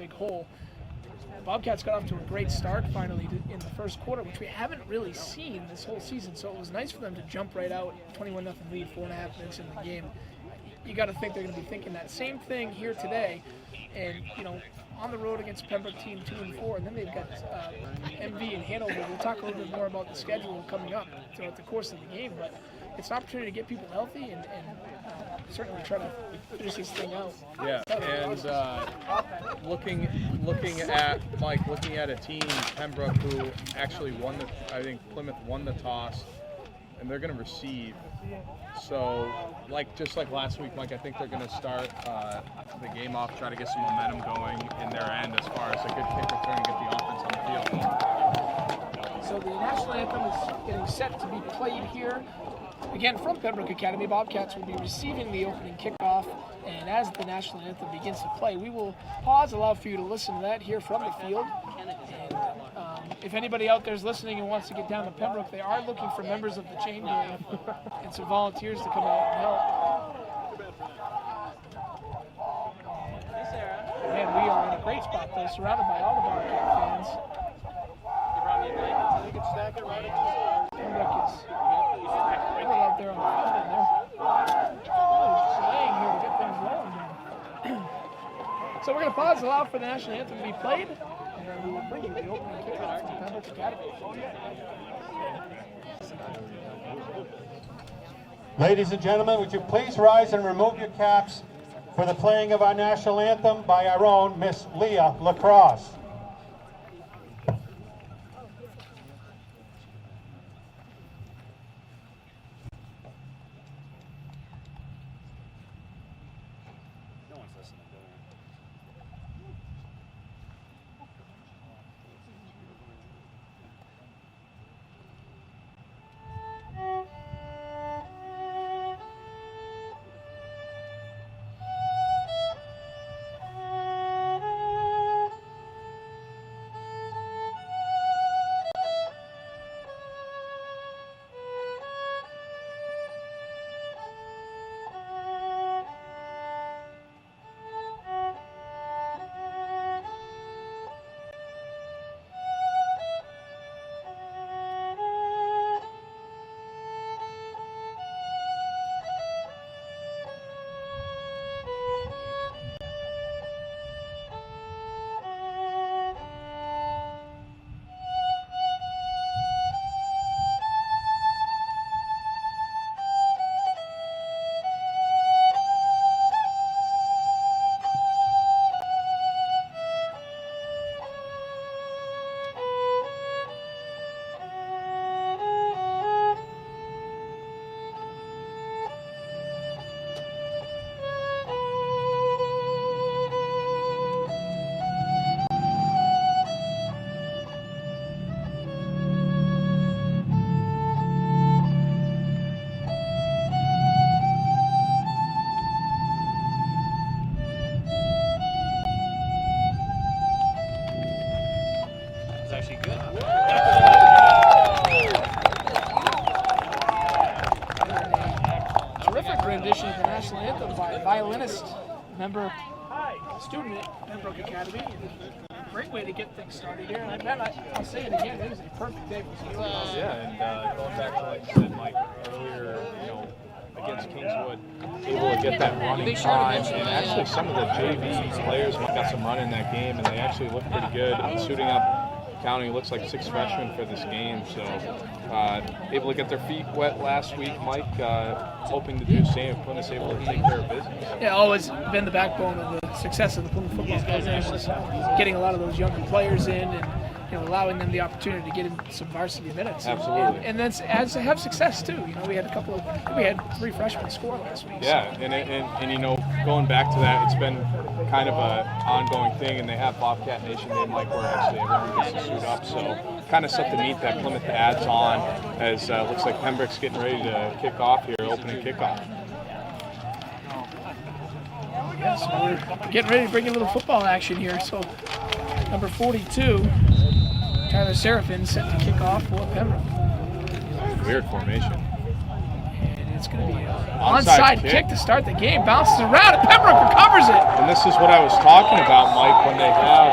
big hole. Bobcats got off to a great start finally in the first quarter, which we haven't really seen this whole season. So it was nice for them to jump right out, 21-0 lead, 4.5 minutes in the game. You got to think they're going to be thinking that same thing here today, and on the road against Pembroke team 2 and 4, and then they've got MV and Hanover. We'll talk a little bit more about the schedule coming up throughout the course of the game, but it's an opportunity to get people healthy and certainly try to finish this thing out. Yeah, and looking at a team, Pembroke, who actually I think Plymouth won the toss, and they're going to receive. So, just like last week, Mike, I think they're going to start the game off, try to get some momentum going in their end as far as a good kick return and get the offense on the field. So the national anthem is getting set to be played here. Again, from Pembroke Academy, Bobcats will be receiving the opening kickoff, and as the national anthem begins to play, we will pause, allow for you to listen to that here from the field. And if anybody out there is listening and wants to get down to Pembroke, they are looking for members of the chain gang and some volunteers to come out and help. And we are in a great spot, though, surrounded by all the Bobcat fans. Pembroke is really out there on the field, and they're laying here to get things rolling. So we're going to pause, allow for the national anthem to be played, and we will bring you the opening kickoff from Pembroke Academy. Ladies and gentlemen, would you please rise and remove your caps for the playing of our national anthem by our own Miss Leah Lacrosse. Rendition of the national anthem by a violinist, student at Pembroke Academy. Great way to get things started here. And Ben, I'll say it again, it is a perfect day for some Yeah, and going back to like you said, Mike, earlier, against Kingswood, able to get that running time, and actually some of the JV players got some run in that game, and they actually looked pretty good. Suiting up, counting, looks like 6 freshmen for this game, so able to get their feet wet last week. Mike, hoping to do the same. Plymouth's able to take care of business. Yeah, always been the backbone of the success of the Plymouth football program was getting a lot of those younger players in and allowing them the opportunity to get in some varsity minutes. Absolutely. And then as to have success too. We had 3 freshmen score last week. Yeah, so. and going back to that, it's been kind of an ongoing thing, and they have Bobcat Nation Day, Mike, where actually everyone gets to suit up. So kind of something neat that Plymouth adds on as looks like Pembroke's getting ready to kick off here, opening kickoff. Yeah, so we're getting ready to bring a little football action here. So number 42, Tyler Seraphin, set to kick off for Pembroke. Weird formation. And it's going to be an onside kick to start the game. Bounces around and Pembroke recovers it. And this is what I was talking about, Mike, when they have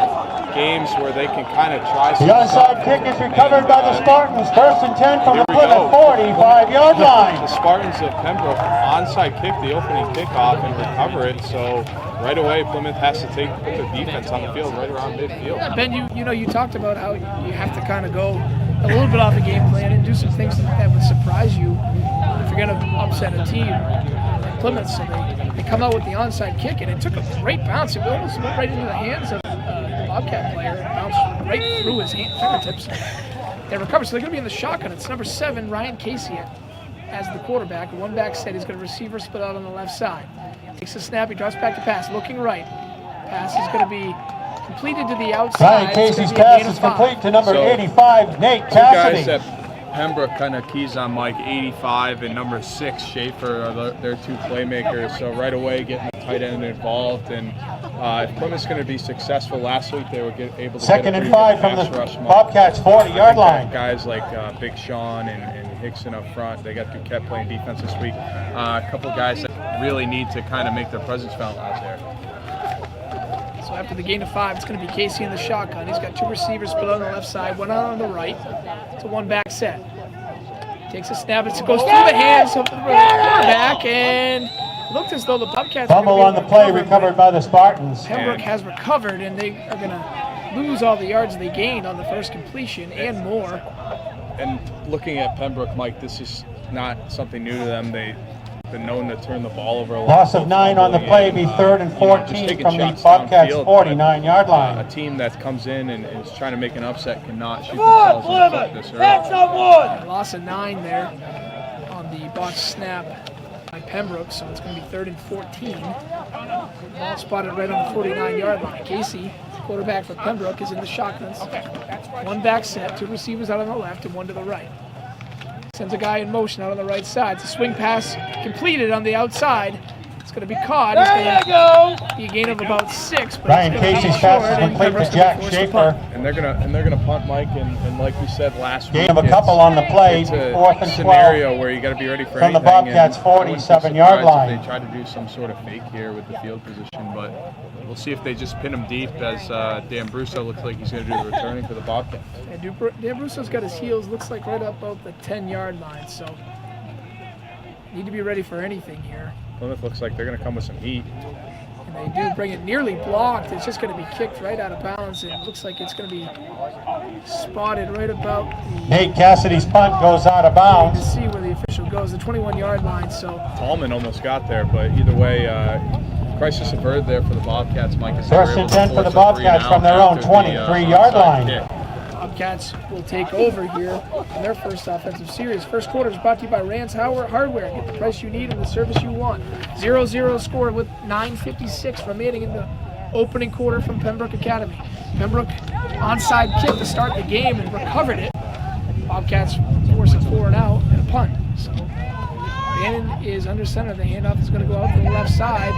things where they can kind of try some The onside stuff. kick is recovered by the Spartans. First and 10 from the Here we Plymouth go. 45-yard line. The Spartans of Pembroke onside kick the opening kickoff and recover it. So right away, Plymouth has to put their defense on the field right around midfield. Yeah, Ben, you talked about how you have to kind of go a little bit off the game plan and do some things that would surprise you if you're going to upset a team like Plymouth. So they come out with the onside kick, and it took a great bounce. It almost went right into the hands of the Bobcat player. It bounced right through his fingertips. They recovered, so they're going to be in the shotgun. It's number 7, Ryan Casey, as the quarterback. One back set. He's going to receiver split out on the left side. Takes a snap. He drops back to pass, looking right. Pass is going to be completed to the outside. Ryan Casey's pass is complete to number 85, Nate Cassidy. Two guys that Pembroke kind of keys on, Mike. 85 and number 6, Schaefer, are their two playmakers. So right away, getting the tight end involved. And if Plymouth's going to be successful, last week they were able to Second get a and pretty 5 good from pass the rush, Mike. Bobcats 40-yard line. Guys like Big Sean and Hickson up front, they kept playing defense this week. A couple guys that really need to kind of make their presence felt out there. So after the gain of 5, it's going to be Casey in the shotgun. He's got 2 receivers split on the left side, 1 out on the right. It's a 1 back set. Takes a snap, it goes through the hands of the quarterback, and looked as though the Bobcats Fumble on the play recovered by the Spartans. Pembroke has recovered, and they are going to lose all the yards they gained on the first completion and more. And looking at Pembroke, Mike, this is not something new to them. They've been known to turn the ball over a lot. Loss of 9 on the play, be 3rd and 14 from the Bobcats 49-yard line. A team that comes in and is trying to make an upset cannot shoot themselves in the foot this early. Loss of 9 there on the botched snap by Pembroke, so it's going to be 3rd and 14. Ball spotted right on the 49-yard line. Casey, quarterback for Pembroke, is in the shotguns. 1 back set, 2 receivers out on the left and 1 to the right. Sends a guy in motion out on the right side. It's a swing pass completed on the outside. It's going to be caught. There you go. Be a gain of about 6. But Ryan Casey's pass is complete to Jack Schaefer. And they're gonna punt, Mike. And like we said last week, Gain of a couple on the play, it's a 4th and 12. scenario where you got to be ready for From the anything. Bobcats' And I wouldn't be 47-yard surprised line. if they try to do some sort of fake here with the field position, but we'll see if they just pin them deep, as Dan Brusso looks like he's going to do the returning for the Bobcats. And Dan Brusso's got his heels, looks like right up about the 10-yard line, so need to be ready for anything here. Plymouth looks like they're going to come with some heat. And they do bring it nearly blocked. It's just going to be kicked right out of bounds, and it looks like it's going to be spotted right about the... Nate Cassidy's punt goes out of to bounds. see where the official goes, the 21-yard line, so... Tallman almost got there, but either way, crisis averted there for the Bobcats, Mike. First and 10 for the Bobcats from their own 23-yard line. Bobcats will take over here in their first offensive series. First quarter is brought to you by Rand's Hardware. Get the price you need and the service you want. 0-0 score with 9:56 remaining in the opening quarter from Pembroke Academy. Pembroke onside kick to start the game and recovered it. Bobcats force it 4 and out and a punt. So Bannon is under center. The handoff is going to go out to the left side.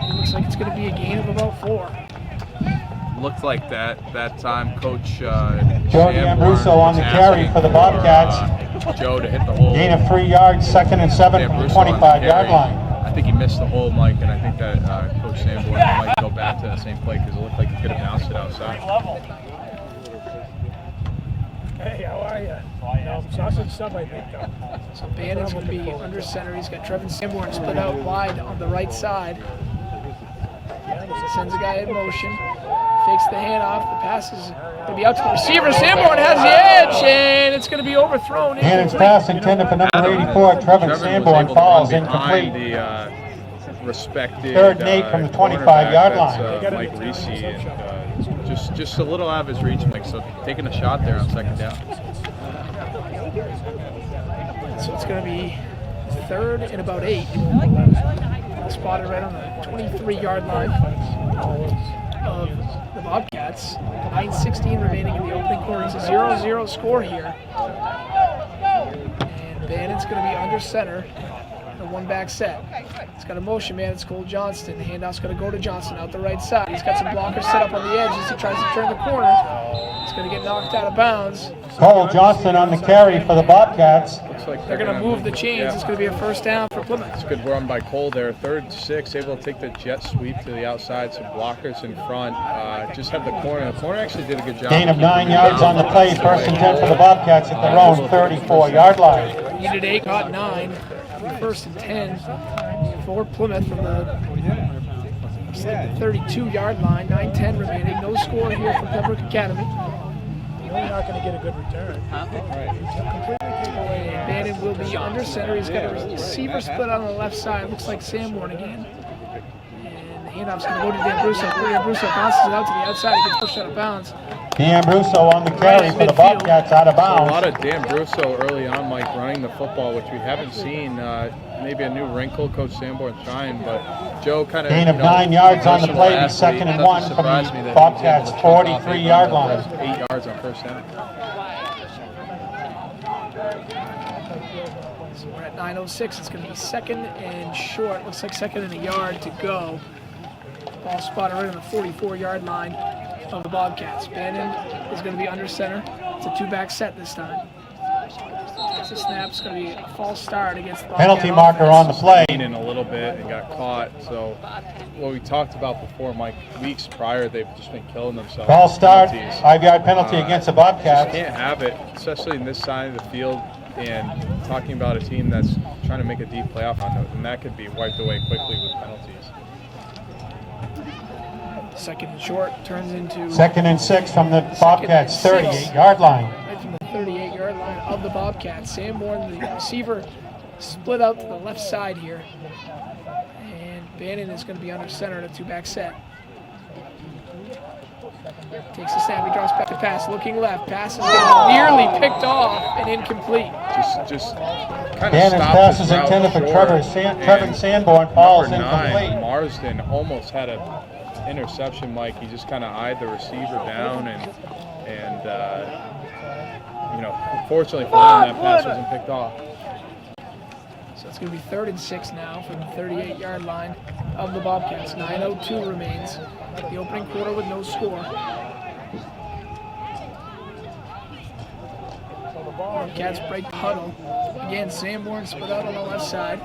It looks like it's going to be a gain of about 4. Looked like that time, Coach Jordy Ambruso on the carry for the Bobcats. Joe to hit the hole. Gain of 3 yards, 2nd and 7 from the 25-yard line. I think he missed the hole, Mike, and I think that Coach Sanborn might go back to that same play because it looked like he could have bounced it outside. Hey, how are you? No, sausage sub, I think. So Bannon's going to be under center. He's got Trevin Sanborn split out wide on the right side. Sends a guy in motion. Fakes the handoff. The pass is going to be out to the receiver. Sanborn has the edge, and it's going to be overthrown. Bannon's pass intended for number 84, Trevin Sanborn, falls incomplete. The respected 3rd and 8 from the 25-yard line. Mike Reese, and just a little out of his reach, Mike. So taking a shot there on 2nd down. So it's going to be 3rd and about 8. Spotted right on the 23-yard line of the Bobcats. 9:16 remaining in the opening quarter. It's a 0-0 score here. And Bannon's going to be under center. The 1 back set. It's got a motion man. It's Cole Johnston. The handoff's going to go to Johnston out the right side. He's got some blockers set up on the edge as he tries to turn the corner. It's going going to get knocked out of bounds. Cole Johnson on the carry for the Bobcats. Looks like They're going to move the chains. Yeah. It's going to be a first down for Plymouth. It's a good run by Cole there. 3rd and 6, able to take the jet sweep to the outside. Some blockers in front. Just have the corner. The corner actually did a good job. Gain of 9 yards on the play. 1st and 10 for the Bobcats at their own 34-yard line. Needed 8, got 9. 1st and 10 for Plymouth from the 32-yard line. 9:10 remaining. No score here from Pembroke Academy. You're not going to get a good return. Bannon will be under center. He's got a receiver split on the left side. Looks like Sanborn again. And the handoff's going to go to D'Ambruso. D'Ambruso bounces it out to the outside. He gets pushed out of bounds. D'Ambruso on the carry for the Bobcats out of A bounds. lot of D'Ambruso early on, Mike, running the football, which we haven't seen. Maybe a new wrinkle, Coach Sanborn trying, but Joe kind of. Gain of 9 yards on the play. 2nd and 1 from the Bobcats 43-yard line. 8 yards on 1st down. So we're at 9:06. It's going to be 2nd and short. Looks like 2nd and a yard to go. Ball spotted right on the 44-yard line of the Bobcats. Bannon is going to be under center. It's a 2-back set this time. Takes a snap. It's going to be a false start against the Bobcat Penalty marker on the play. In a little bit and got caught. So what we talked about before, Mike, weeks prior, they've just been killing themselves. Ball start. Penalties. 5-yard penalty against the Bobcats. Can't have it, especially in this side of the field. And talking about a team that's trying to make a deep playoff run, and that could be wiped away quickly with penalties. 2nd and short turns into 2nd and 6 from the Bobcats 38-yard line. right from the 38-yard line of the Bobcats. Sanborn, the receiver, split out to the left side here. And Bannon is going to be under center in a 2-back set. Takes the snap, he drops back to pass, looking left. Pass is going to be nearly picked off and incomplete. Just kind of Bannon's stopped pass his is route intended for short, Trevor Sanborn, falls number 9, incomplete. Marsden almost had an interception, Mike. He just kind of eyed the receiver down, and unfortunately for him, that pass wasn't picked off. So it's going to be 3rd and 6 now from the 38-yard line of the Bobcats. 9:02 remains. The opening quarter with no score. Bobcats break the huddle. Again, Sanborn split out on the left side.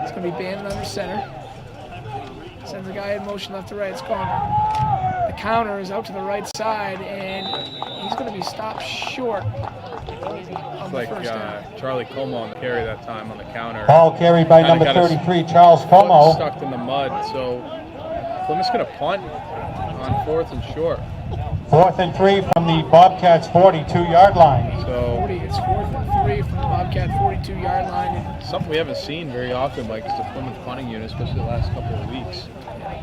It's going to be Bannon under center. Sends a guy in motion left to right. It's gone. The counter is out to the right side, and he's going to be stopped short. It's like Charlie Como on the carry that time on the counter. Ball carried by Kinda number got his 33, Charles Como. Stuck in the mud, so Plymouth's going to punt on 4th and short. 4th and 3 from the Bobcats 42-yard line. So It's 4th and 3 from the Bobcat 42-yard line. And something we haven't seen very often, Mike, is the Plymouth punting unit, especially the last couple of weeks.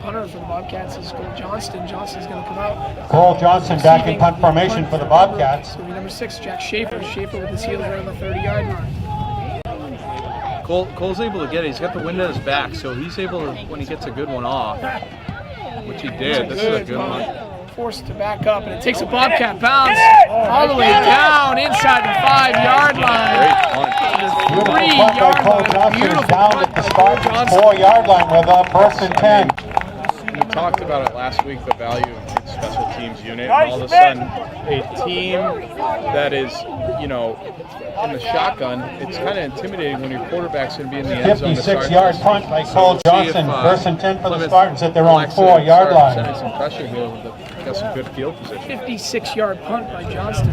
punter for the Bobcats is Cole Johnston. Johnston's going to come out. Cole Johnson back in punt formation for the Bobcats. It's going to be number 6, Jack Schaefer. Schaefer with his heels right on the 30-yard line. Cole's able to get it. He's got the wind at his back, so he's able to, when he gets a good one off, which he did. This is a good one. Forced to back up, and it takes a Bobcat bounce all the way down inside the 5-yard line. Beautiful punt by Cole Johnson is down at the Spartans 4-yard line with a 1st and 10. We talked about it last week, the value of the special teams unit, and all of a sudden, a team that is, you know, in the shotgun, it's kind of intimidating when your quarterback's going to be in the end zone. 56-yard punt by Cole Johnson, 1st and 10 for the Spartans at their own 4-yard line. Some pressure here with got some good field position. 56-yard punt by Johnston.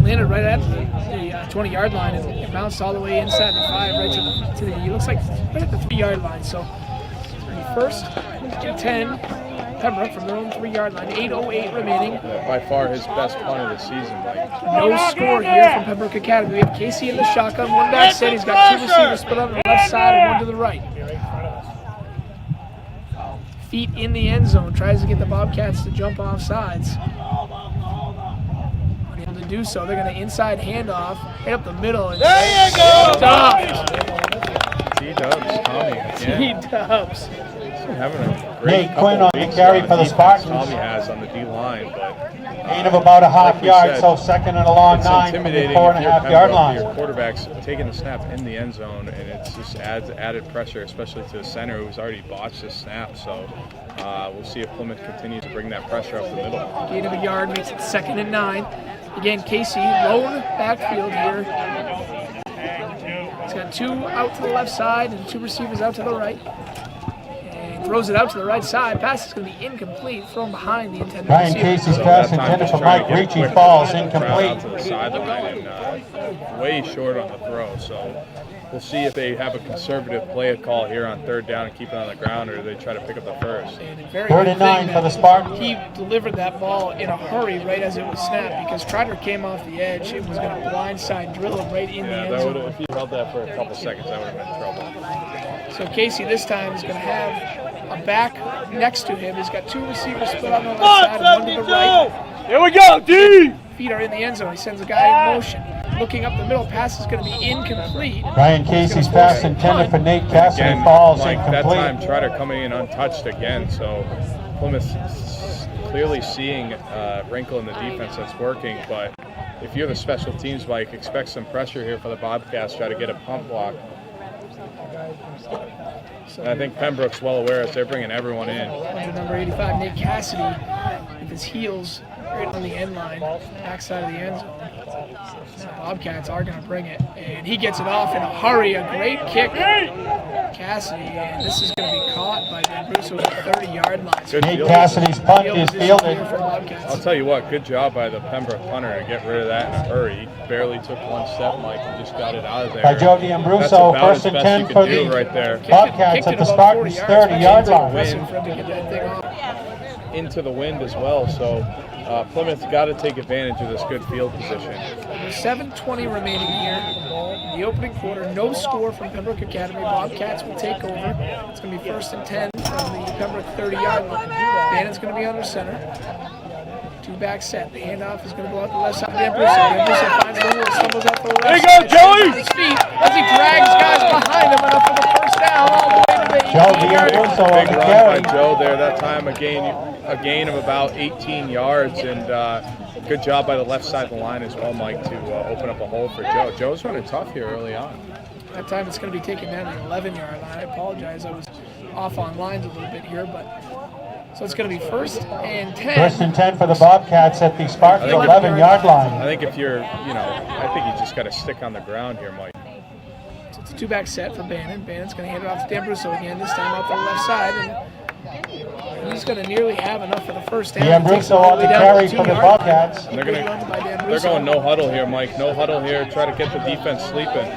Landed right at the 20-yard line and it bounced all the way inside the 5, right to the it looks like right at the 3-yard line. So 1st and 10, Pembroke from their own 3-yard line. 8:08 remaining. By far his best punt of the season, Mike. No score here from Pembroke Academy. We have Casey in the shotgun, one back set. He's got 2 receivers split on the left side and one to the right. Feet in the end zone, tries to get the Bobcats to jump off sides. Unable to do so. They're going to inside handoff, right up the middle. And there you go! T-Dubs, Tommy again. T-Dubs. Having a great Nate Quinn on the carry for the Spartans. Tommy has on the D-line, but Gain of about a half yard, so 2nd and a long 9 from the 4.5-yard line. Your quarterback's taking the snap in the end zone, and it just adds added pressure, especially to the center who's already botched the snap. So we'll see if Plymouth continues to bring that pressure up the middle. Gain of a yard makes it 2nd and 9. Again, Casey, lone backfield here. He's got 2 out to the left side and 2 receivers out to the right. And throws it out to the right side. Pass is going to be incomplete, thrown behind the intended Ryan receiver. Casey's pass intended for Mike Ricci falls Out incomplete. to the sideline and way short on the throw. So we'll see if they have a conservative play call here on 3rd down and keep it on the ground, or they try to pick up the first. And a very 3rd good and 9 thing for the that Spartans. He delivered that ball in a hurry right as it was snapped, because Trotter came off the edge. It was going to blindside drill him right in the Yeah, end that would zone. if he held that for a couple seconds, that would have been trouble. So Casey this time is going to have a back next to him. He's got 2 receivers split on the left side and 1 to the right. Here we go, D! Feet are in the end zone. He sends a guy in motion. Looking up the middle, pass is going to be incomplete. Ryan Casey's pass intended for Nate Cassidy Again, falls Mike, that time incomplete. Trotter coming in untouched again, so Plymouth clearly seeing a wrinkle in the defense that's working, but if you're the special teams, Mike, expect some pressure here for the Bobcats, try to get a pump block. And I think Pembroke's well aware as they're bringing everyone in. Under number 85, Nate Cassidy, with his heels right on the end line, backside of the end zone. The Bobcats are going to bring it, and he gets it off in a hurry. A great kick, Cassidy, and this is going to be caught by D'Ambruso at the 30-yard line. Good Nate field Cassidy's punt Field is position fielded. here for the Bobcats. I'll tell you what, good job by the Pembroke punter to get rid of that in a hurry. He barely took 1 step, Mike, and just got it out of there. By Joe That's D'Ambruso, about 1st as and best 10 you for can do the right there. Bobcats at the Spartans' 30-yard line. Impressive for him to get that thing off. Into the wind as well, so Plymouth's got to take advantage of this good field position. There's 7:20 remaining here in the opening quarter. No score from Pembroke Academy. Bobcats will take over. It's going to be 1st and 10 from the Pembroke 30-yard line. Bannon's going to be under center. 2-back set. The handoff is going to go out the left side. D'Ambruso finds the hole, stumbles out the left There you side. go, Joey! On his feet as he drags guys behind him enough for the first down all the way to the Joe 18-yard line. D'Ambruso on Big the run carry. by Joe there that time, a gain of about 18 yards, and good job by the left side of the line as well, Mike, to open up a hole for Joe. Joe's running tough here early on. That time it's going to be taken down to the 11-yard line. I apologize. I was off on lines a little bit here, but so it's going to be 1st and 10. 1st and 10 for the Bobcats at the Spartans' 11-yard 11-yard I line. think if you're, I think you just got to stick on the ground here, Mike. So it's a 2-back set for Bannon. Bannon's going to hand it off to D'Ambruso again, this time out the left side. And he's going to nearly have enough for the first down. D'Ambruso on the carry for the Bobcats. They're going no huddle here, Mike. No huddle here. Try to get the defense sleeping.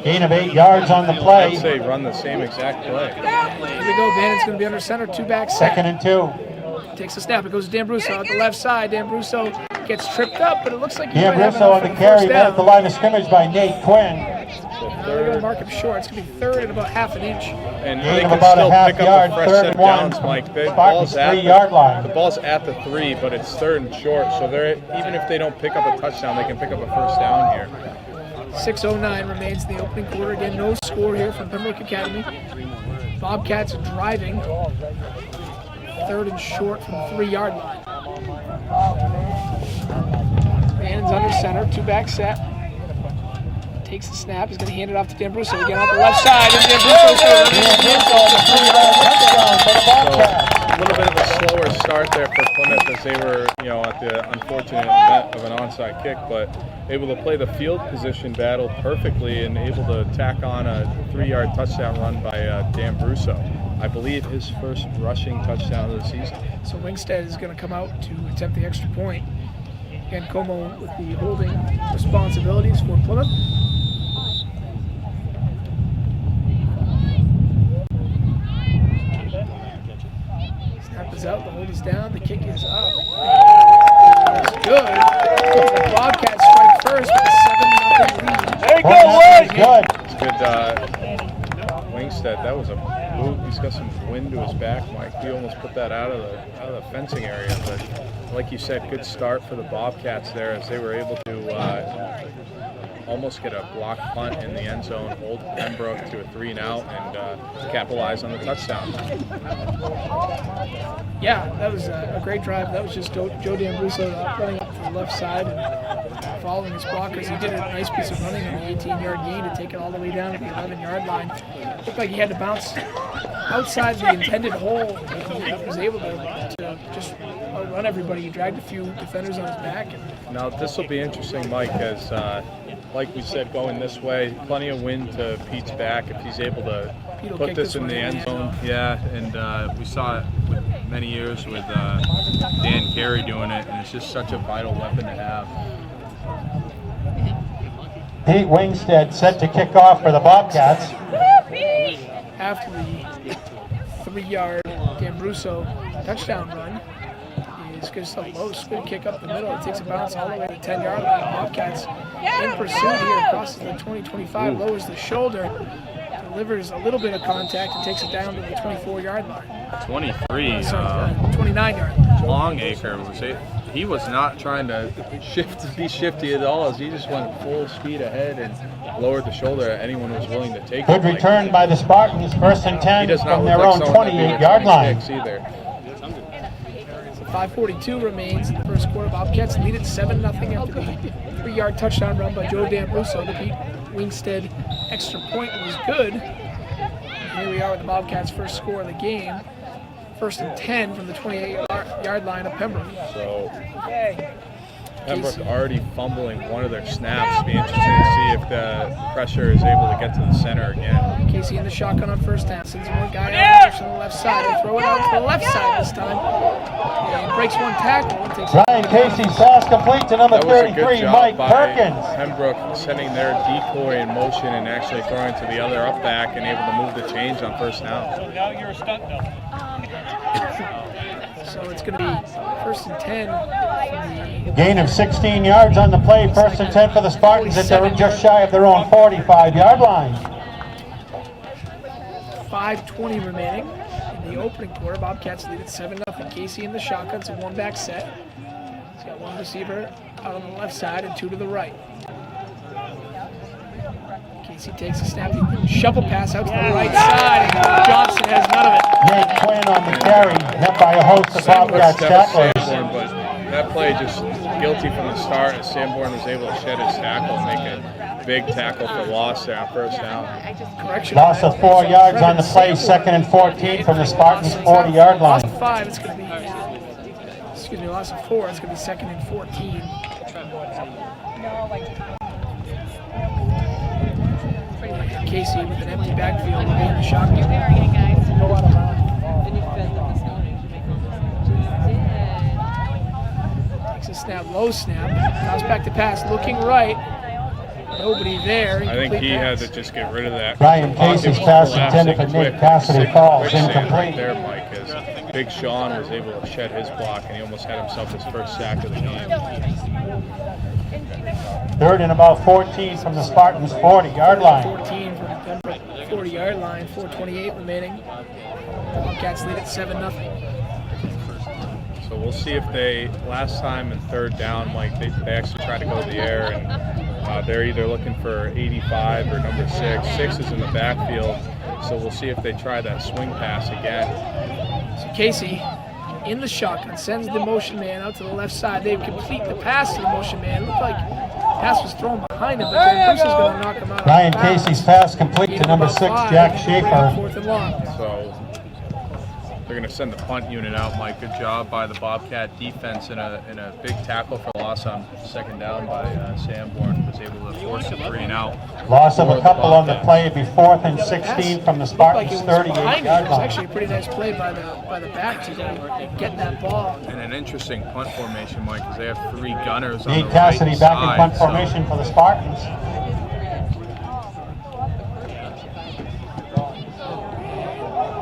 Gain of 8 yards on the I'd play. say run the same exact play. Here we go. Bannon's going to be under center. 2-back set. 2nd and 2. Takes the snap. It goes to D'Ambruso out the left side. D'Ambruso gets tripped up, but it looks like he might have D'Ambruso enough on for the the carry, first met at the down. line of scrimmage by Nate Quinn. They're going to mark him short. It's going to be 3rd and about half an inch. And Gain they of can about a still half pick up yard, a fresh 3rd set and of 1. downs, Mike. The Spartans' ball's at 3-yard line. The ball's at the 3, but it's 3rd and short. So they're even if they don't pick up a touchdown, they can pick up a first down here. 6:09 remains in the opening quarter. Again, no score here from Pembroke Academy. Bobcats driving. 3rd and short from the 3-yard line. Bannon's under center. 2-back set. Takes the snap. He's going to hand it off to D'Ambruso again on the left side. And D'Ambruso's going to run A little bit of a slower start there for Plymouth as they were, at the unfortunate event of an onside kick, but able to play the field position battle perfectly and able to tack on a 3-yard touchdown run by D'Ambruso. I believe his first rushing touchdown of the season. So Wingstead is going to come out to attempt the extra point. Again, Como with the holding responsibilities for Plymouth. Snap is out, the hold is down, the kick is up. It's good. The Bobcats strike first with a 7-0 lead. There you go, Well, Wade! good. It's good. Wingstead, that was a move. He's got some wind to his back, Mike. He almost put that out of the fencing area. But like you said, good start for the Bobcats there as they were able to almost get a block punt in the end zone, hold Pembroke to a 3-and-out, and capitalize on the touchdown. Yeah, that was a great drive. That was just Joe D'Ambruso running up to the left side and following his blockers. He did a nice piece of running on the 18-yard gain to take it all the way down to the 11-yard line. Looked like he had to bounce outside the intended hole. He was able to just outrun everybody. He dragged a few defenders on his back. And Now this will be interesting, Mike, as like we said, going this way, plenty of wind to Pete's back if he's able to Pete will put kick this in one the in. end zone. Yeah, and we saw it with many years with Dan Carey doing it, and it's just such a vital weapon to have. Pete Wingstead set to kick off for the Bobcats. After the 3-yard D'Ambruso touchdown run, he's just a low spin kick up the middle. It takes a bounce all the way to the 10-yard line. Bobcats in pursuit here, crosses the 20-25, lowers the shoulder, delivers a little bit of contact, and takes it down to the 24-yard line. 29-yard line. Longacre he was not trying to be shifty at all, as he just went full speed ahead and lowered the shoulder at anyone who was willing to take Good it. return by the Spartans, first and 10 He does not from look their like own someone that'd be 28-yard line. returning kicks either. So 5:42 remains in the first quarter. Bobcats lead it 7-0 after the 3-yard touchdown run by Joe D'Ambruso. The Pete Wingstead extra point was good. And here we are with the Bobcats' first score of the game. First and 10 from the 28-yard line of Pembroke. So Pembroke already fumbling one of their snaps. It'll be interesting to see if the pressure is able to get to the center again. Casey in the shotgun on first down. Sends one guy out on the left side. They throw it out to the left side this time. And breaks one tackle. And takes Ryan Casey's pass complete to number That was a good 33, job Mike by Perkins. Pembroke sending their decoy in motion and actually throwing to the other up back and able to move the change on first down. So now you're a stunt double. So it's going to be first and 10 from the Gain of 16 yards on the play, first and 10 for the Spartans at their just shy of their own 45-yard line. 5:20 remaining in the opening quarter. Bobcats lead at 7-0. Casey in the shotgun. It's a one-back set. He's got one receiver out on the left side and two to the right. Casey takes a snap. Shovel pass out to the right side. And Johnson has none of it. Nate Quinn on the carry, met by a host of Bobcats tacklers. Sanborn, but that play just guilty from the start, and Sanborn was able to shed his tackle and make a big tackle for loss there on first down. Correction. Loss of 4 yards on the play, second and 14 from the Spartans' 40-yard Loss line. of 5. It's going to be. Excuse me. Loss of 4. It's going to be second and 14. Casey with an empty backfield in the shotgun. Takes a snap, low snap. Bounce back to pass, looking right. Nobody there. I think he had pass. to just get rid of that. Ryan Casey's pass intended for Nick Cassidy falls incomplete. Right there, Mike, as Big Sean was able to shed his block, and he almost had himself his first sack of the game. Third and about 14 from the Spartans' 40-yard line. 14 from the Pembroke 40-yard line. 4:28 remaining. Bobcats lead at 7-0. So we'll see if they, last time in third down, Mike, they actually try to go to the air, and they're either looking for 85 or number 6. 6 is in the backfield, so we'll see if they try that swing pass again. So Casey in the shotgun sends the motion man out to the left side. They complete the pass to the motion man. It looked like the pass was thrown behind him, but then Bruce is going to knock him out. Ryan Casey's pass complete to number 6, Jack Schaefer. Fourth and long. So they're going to send the punt unit out, Mike. Good job by the Bobcat defense in a big tackle for loss on second down by Sanborn. Was able to force a 3 and out. Loss of a couple on the play, it'd be 4th and 16 from the Spartans' Like it was behind him. 38-yard It was line. actually a pretty nice play by the back to get that ball. And an interesting punt formation, Mike, because they have 3 gunners on Nate the Cassidy right back in side, punt so- formation for the Spartans.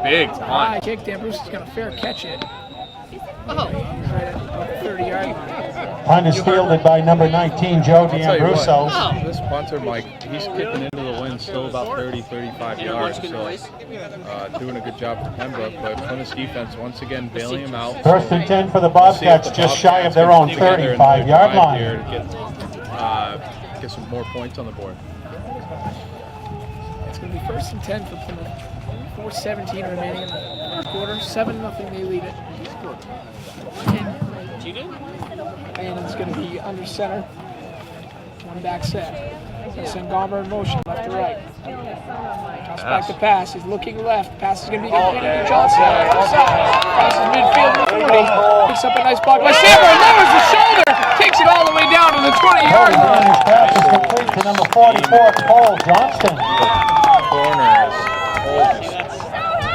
Big High punt. kick. Dan Bruce is going to fair catch it. Right at the 30-yard line. Punt is fielded by number 19, Joe I'll tell you D'Ambruso. what, this punter, Mike, he's kicking into the wind still about 30, 35 yards. So doing a good job for Pembroke, but Plymouth's defense once again bailing him out. First and 10 for the We'll see if Bobcats, the just shy of Bobcats their can own put together another 35-yard drive here line. to get some more points on the board. It's going to be first and 10 for Plymouth. 4:17 remaining in the first quarter. 7-0 they lead it. And it's going to be under center. One back set. Send Gomer in motion, left to right. Drops back to pass. He's looking left. Pass is going to be completed to Johnson. Crosses midfield to 40. Picks up a nice block by Sanborn. Lowers the shoulder. Takes it all the way down to the 20-yard line. His pass is complete to number 44, Cole Johnston. Corner is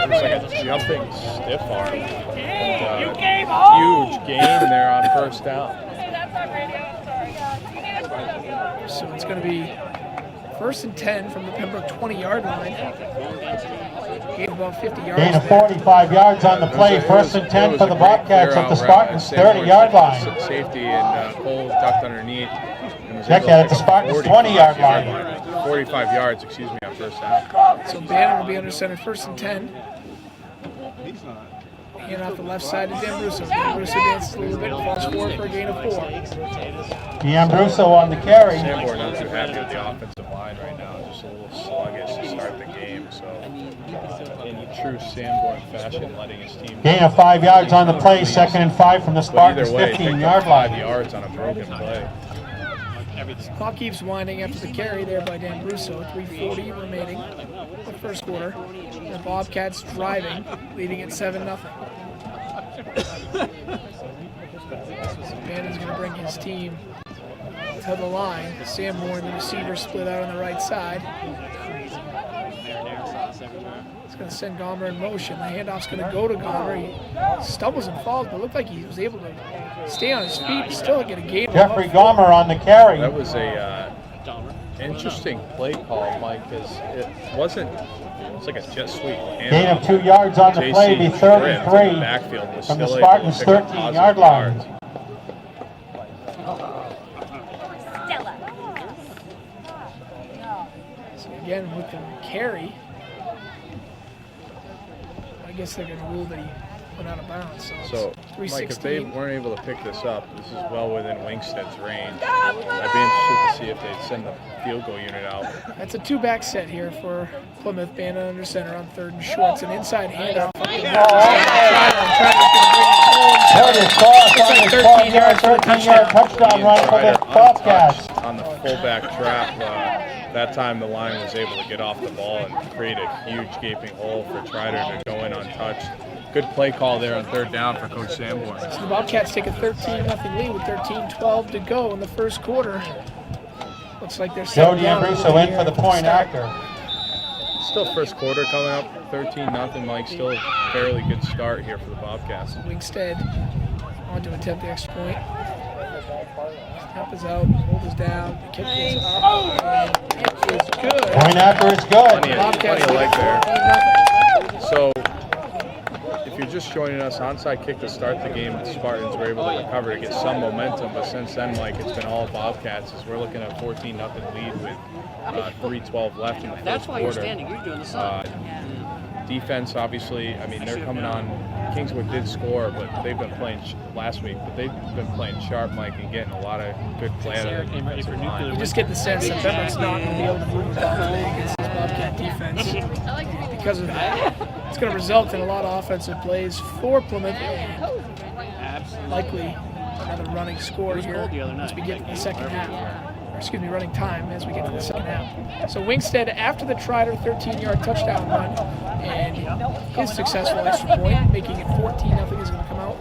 looks like a jumping stiff arm. And, huge gain there on first down. So it's going to be 1st and 10 from the Pembroke 20-yard line. Gain about 50 yards. Gain of 45 yards on the play. 1st and 10 for the Bobcats at the Spartans' 30-yard line. Safety and Cole ducked underneath. Check that at the Spartans' 20-yard line. 45 yards, excuse me, on first down. So Bannon will be under center, 1st and 10. Hand off the left side to D'Ambruso. D'Ambruso dances a little bit, falls forward for a gain of 4. D'Ambruso on the carry. Sanborn not too happy with the offensive line right now. Just a little sluggish to start the game. So, in true Sanborn fashion, letting his team. Gain of 5 yards on the play. 2nd and 5 from the Spartans' Either way, 15-yard 5 line. yards on a broken play. Clock keeps winding after the carry there by D'Ambruso. 3:40 remaining in the first quarter. The Bobcats driving, leading at 7-0. Bannon's going to bring his team to the line. Sanborn, the receiver, split out on the right side. He's going to send Gomer in motion. The handoff's going to go to Gomer. He stumbles and falls, but looked like he was able to stay on his feet and still get a gain. Jeffrey Gomer on the carry. That was a interesting play call, Mike, because it wasn't. It's like a jet sweep. Gain of 2 yards on the play. Be 33 backfield was from the still Spartans' able to pick up 13-yard positive line. yards. So again, with the carry, I guess they're going to rule that he went out of bounds. So, it's Mike, if they 3:16. weren't able to pick this up, this is well within Wingstead's range. I'd be interested to see if they'd send the field goal unit out. That's a 2-back set here for Plymouth. Bannon under center on 3rd and short. It's an inside handoff. It's like 13-yard touchdown run for the Bobcats. On the fullback trap, that time the line was able to get off the ball and create a huge gaping hole for Trider to go in untouched. Good play call there on 3rd down for Coach Sanborn. So the Bobcats take a 13-0 lead with 13:12 to go in the first quarter. Looks like they're Joe settled down. D'Ambruso in for the point after. Still first quarter coming up, 13-0, Mike. Still a fairly good start here for the Bobcats. Wingstead on to attempt the extra point. Snap is out, hold is down, the kick is up, and it is good. Point after is good. Plenty of leg there. 13-0. So, if you're just joining us, onside kick to start the game, the Spartans were able to recover to get some momentum, but since then, Mike, it's been all Bobcats as we're looking at 14-0 lead with 3:12 left in the first That's why quarter. you're standing. You're doing the sun. Defense, obviously, I mean, they're coming on. Kingswood did score, but they've been playing last week, but they've been playing sharp, Mike, and getting a lot of good play out of the defensive line. You just get the sense that Pembroke's not going to be able to move the ball today against this Bobcat defense. Because of that, it's going to result in a lot of offensive plays for Plymouth. Likely another running score here as we get to the second half. Or excuse me, running time as we get to the second half. So Wingstead, after the Trider 13-yard touchdown run and his successful extra point, making it 14-0, is going to come out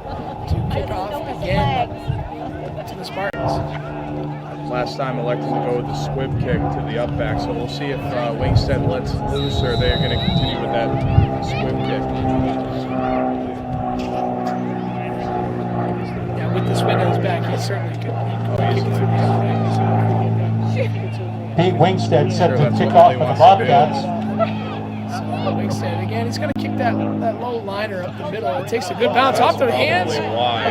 to kick off again to the Spartans. Last time elected to go with the squib kick to the up back, so we'll see if Wingstead lets loose or they're going to continue with that squib kick. Yeah, with this window's back, he certainly could kick it through the upright. Pete Wingstead set to kick off for the Bobcats. So Wingstead again, he's going to kick that low liner up the middle. It takes a good bounce off to the hands of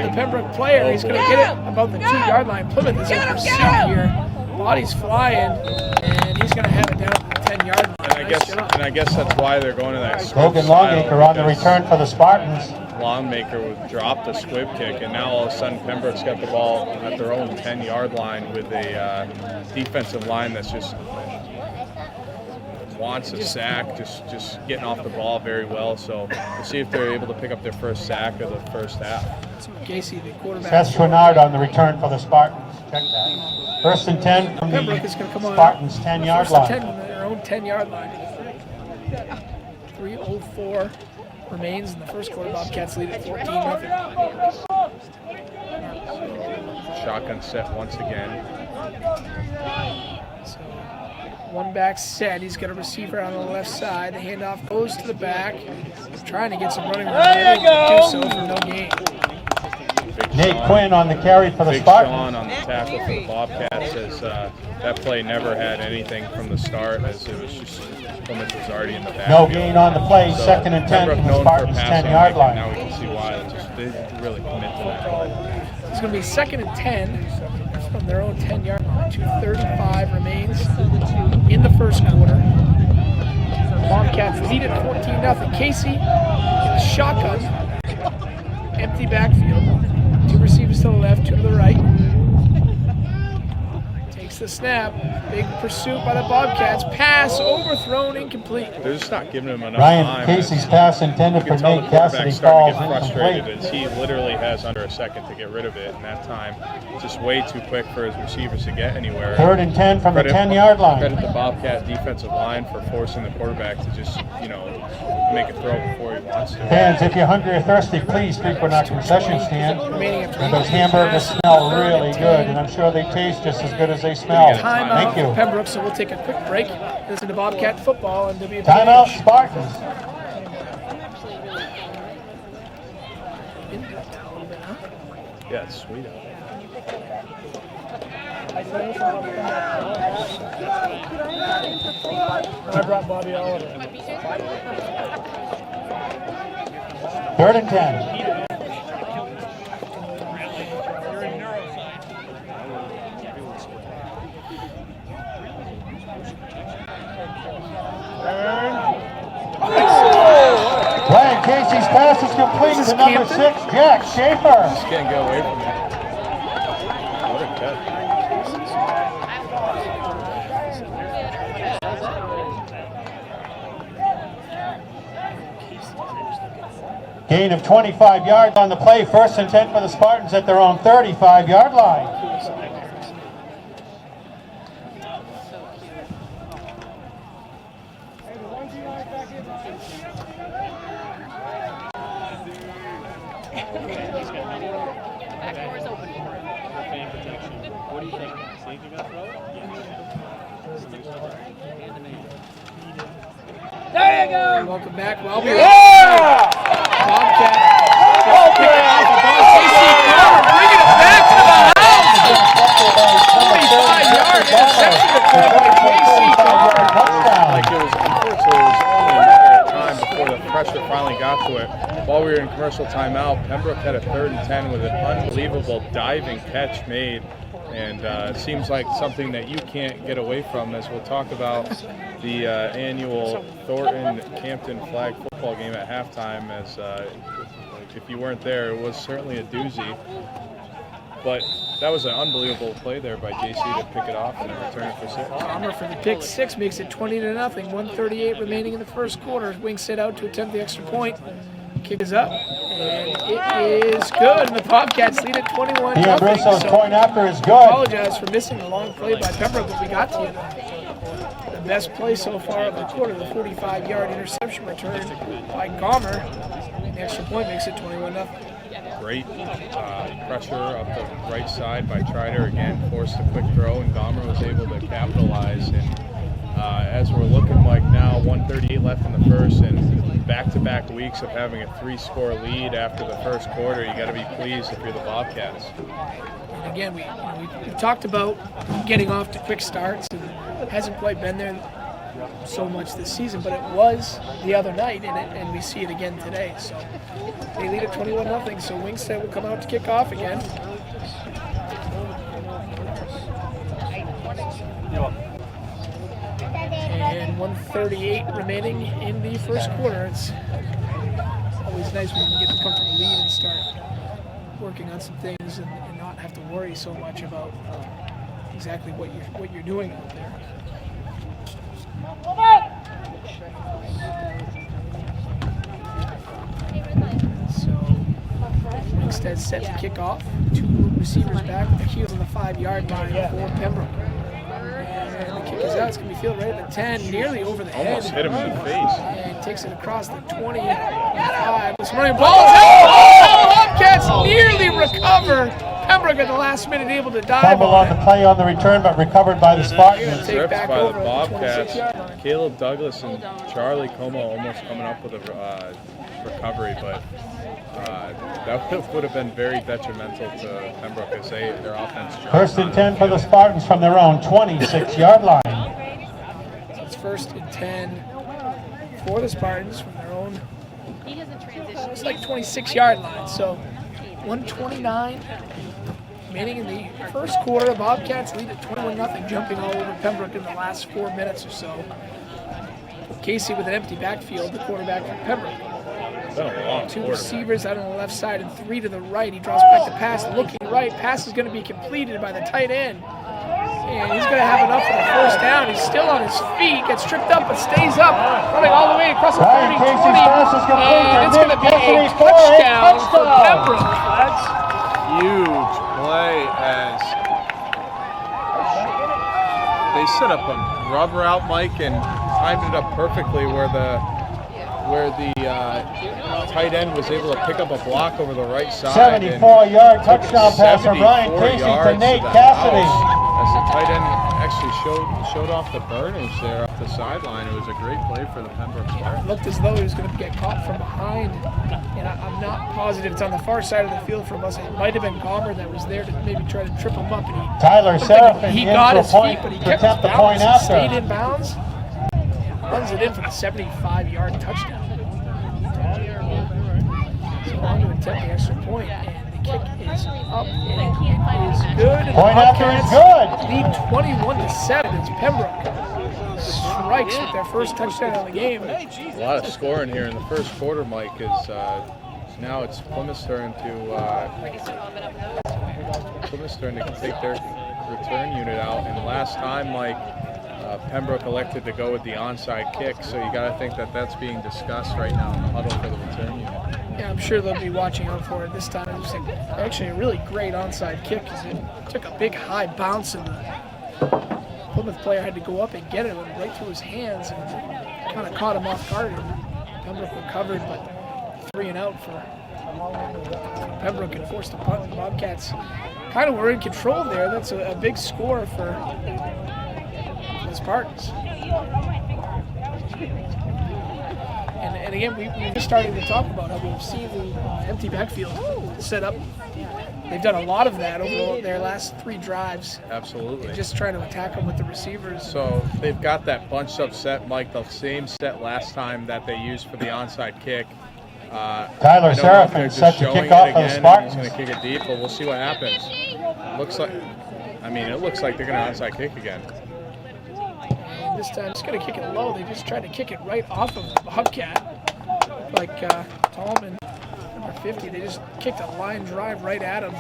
the Pembroke player. He's going to get it about the 2-yard line. Plymouth is in pursuit here. Body's flying, and he's going to have it down at the 10-yard line. And I guess that's why they're going to that. Logan Longacre on the return for the Spartans. Longmaker would drop the squib kick, and now all of a sudden Pembroke's got the ball at their own 10-yard line with a defensive line that's just wants a sack, just getting off the ball very well. So we'll see if they're able to pick up their first sack of the first half. So Casey, the quarterback. Seth Chouinard on the return for the Spartans. Check that. First and 10 from Pembroke is going to the come on. Spartans' 10-yard First and 10 line. from their own 10-yard line. 3:04 remains in the first quarter. Bobcats lead at 14-0. Shotgun set once again. So one back set. He's got a receiver on the left side. The handoff goes to the back. Trying to get some running room. There you go. Do so for no gain. Nate Quinn on the carry for the Big Spartans. Sean on the tackle for the Bobcats, as that play never had anything from the start, as it was just Plymouth was already in the back. No gain on the play. Second and 10 Pembroke from the known for Spartans' passing, 10-yard line. Now we can see why. They really commit to that play. It's going to be second and 10 from their own 10-yard line. 2:35 remains in the first quarter. Bobcats lead at 14-0. Casey in the shotgun. Empty backfield. Two receivers to the left, two to the right. Takes the snap. Big pursuit by the Bobcats. Pass overthrown, incomplete. They're just not giving him enough Ryan time. Casey's pass intended You for can tell Nate the Cassidy quarterback's starting falls to get frustrated, incomplete. as he literally has under a second to get rid of it, and that time just way too quick for his receivers to get anywhere. Third and 10 from the Credit- 10-yard line. Credit the Bobcat defensive line for forcing the quarterback to just, make a throw before he wants to. Fans, if you're hungry or thirsty, please frequent our concession stand. Remaining after Those hamburgers smell really good, and I'm sure they taste just as good as they smell. Timeout Thank you. for Pembroke, so we'll take a quick break. Listen to Bobcat football and WPH. Timeout, Spartans. Yeah, it's sweet out there. I brought Bobby Oliver. Third and 10. Ryan Casey's pass is complete to number 6, Jack Schaefer. Just can't get away from it. What a catch. Gain of 25 yards on the play. First and 10 for the Spartans at their own 35-yard line. There you go. Welcome back. Well, Yeah! Bobcat. Bring it back to the house. 45-yard interception attempt by Casey. Like it was, unfortunately, it was only a matter of time before the pressure finally got to it. While we were in commercial timeout, Pembroke had a 3rd and 10 with an unbelievable diving catch made. And it seems like something that you can't get away from, as we'll talk about the annual Thornton-Campton flag football game at halftime. As if you weren't there, it was certainly a doozy. But that was an unbelievable play there by JC to pick it off and then return it for 6. Palmer for the pick 6 makes it 20-0. 1:38 remaining in the first quarter. Wings set out to attempt the extra point. Kick is up, and it is good. And the Bobcats lead at 21-0. Brusso's point after is good. Apologize for missing the long play by Pembroke, but we got to you. The best play so far of the quarter, the 45-yard interception return by Gomer. And the extra point makes it 21-0. Great pressure up the right side by Trider. Again, forced a quick throw, and Gomer was able to capitalize. And as we're looking like now, 1:38 left in the first, and back-to-back weeks of having a 3-score lead after the first quarter, you got to be pleased if you're the Bobcats. And again, we talked about getting off to quick starts, and it hasn't quite been there so much this season, but it was the other night, and we see it again today. So they lead at 21-0. So Wingstead will come out to kick off again. And 1:38 remaining in the first quarter. It's always nice when you get the comfortable lead and start working on some things and not have to worry so much about exactly what you're doing out there. So Wingstead set to kick off. 2 receivers back with the heel to the 5-yard line for Pembroke. And the kick is out. It's going to be fielded right at the 10, nearly over the head. Almost hit him in the face. And takes it across the 25. This running ball is out. Bobcats nearly recover. Pembroke at the last minute able to dive Fumble on on the play on the return, but recovered by the Spartans. Take Ripped back by the over at the Bobcats. 26-yard line. Caleb Douglas and Charlie Como almost coming up with a recovery, but that would have been very detrimental to Pembroke as their offense. First and 10 for the Spartans from their own 26-yard line. So it's first and 10 for the Spartans from their own. It's like 26-yard line. So 129 remaining in the first quarter. Bobcats lead at 21-0, jumping all over Pembroke in the last 4 minutes or so. Casey with an empty backfield, the quarterback for Pembroke. Two receivers out on the left side and 3 to the right. He draws back the pass, looking right. Pass is going to be completed by the tight end. And he's going to have enough for the first down. He's still on his feet, gets tripped up, but stays up, running all the way across the 30, 20, and it's going to be a touchdown for Pembroke. That's huge play as they set up a rub route, Mike, and timed it up perfectly where the tight end was able to pick up a block over the right side. 74-yard touchdown pass from Ryan Casey to Nate Cassidy. As the tight end actually showed off the burners there off the sideline. It was a great play for the Pembroke Spartans. It looked as though he was going to get caught from behind, and I'm not positive. It's on the far side of the field from us. It might have been Gomer that was there to maybe try to trip him up, and Tyler Seraphin he in got for a his point feet, but he to kept attempt his the point balance and after. stayed in bounds. Runs it in for the 75-yard touchdown. So on to attempt the extra point, and the kick is up, and it is good. And Point the after is Bobcats good. lead 21-7 as Pembroke strikes with their first touchdown of the game. A lot of scoring here in the first quarter, Mike, is now it's Plymouth's turn to take their return unit out, and last time, Mike, Pembroke elected to go with the onside kick, so you got to think that that's being discussed right now in the huddle for the return unit. Yeah, I'm sure they'll be watching out for it this time. It was actually a really great onside kick because it took a big high bounce and the Plymouth player had to go up and get it right through his hands and kind of caught him off guard. And Pembroke recovered, but 3 and out for Pembroke and forced a punt. The Bobcats kind of were in control there. That's a big score for the Spartans. And again, we're just starting to talk about how we've seen the empty backfield set up. They've done a lot of that over their last 3 drives. Absolutely. Just trying to attack them with the receivers. So they've got that bunched up set, Mike, the same set last time that they used for the onside kick. Tyler Seraphin set to kick off for the Spartans. He's going to kick it deep, but we'll see what happens. It looks like they're going to onside kick again. And this time, just going to kick it low. They just tried to kick it right off of the Bobcat. Like Tallman, number 50, they just kicked a line drive right at him.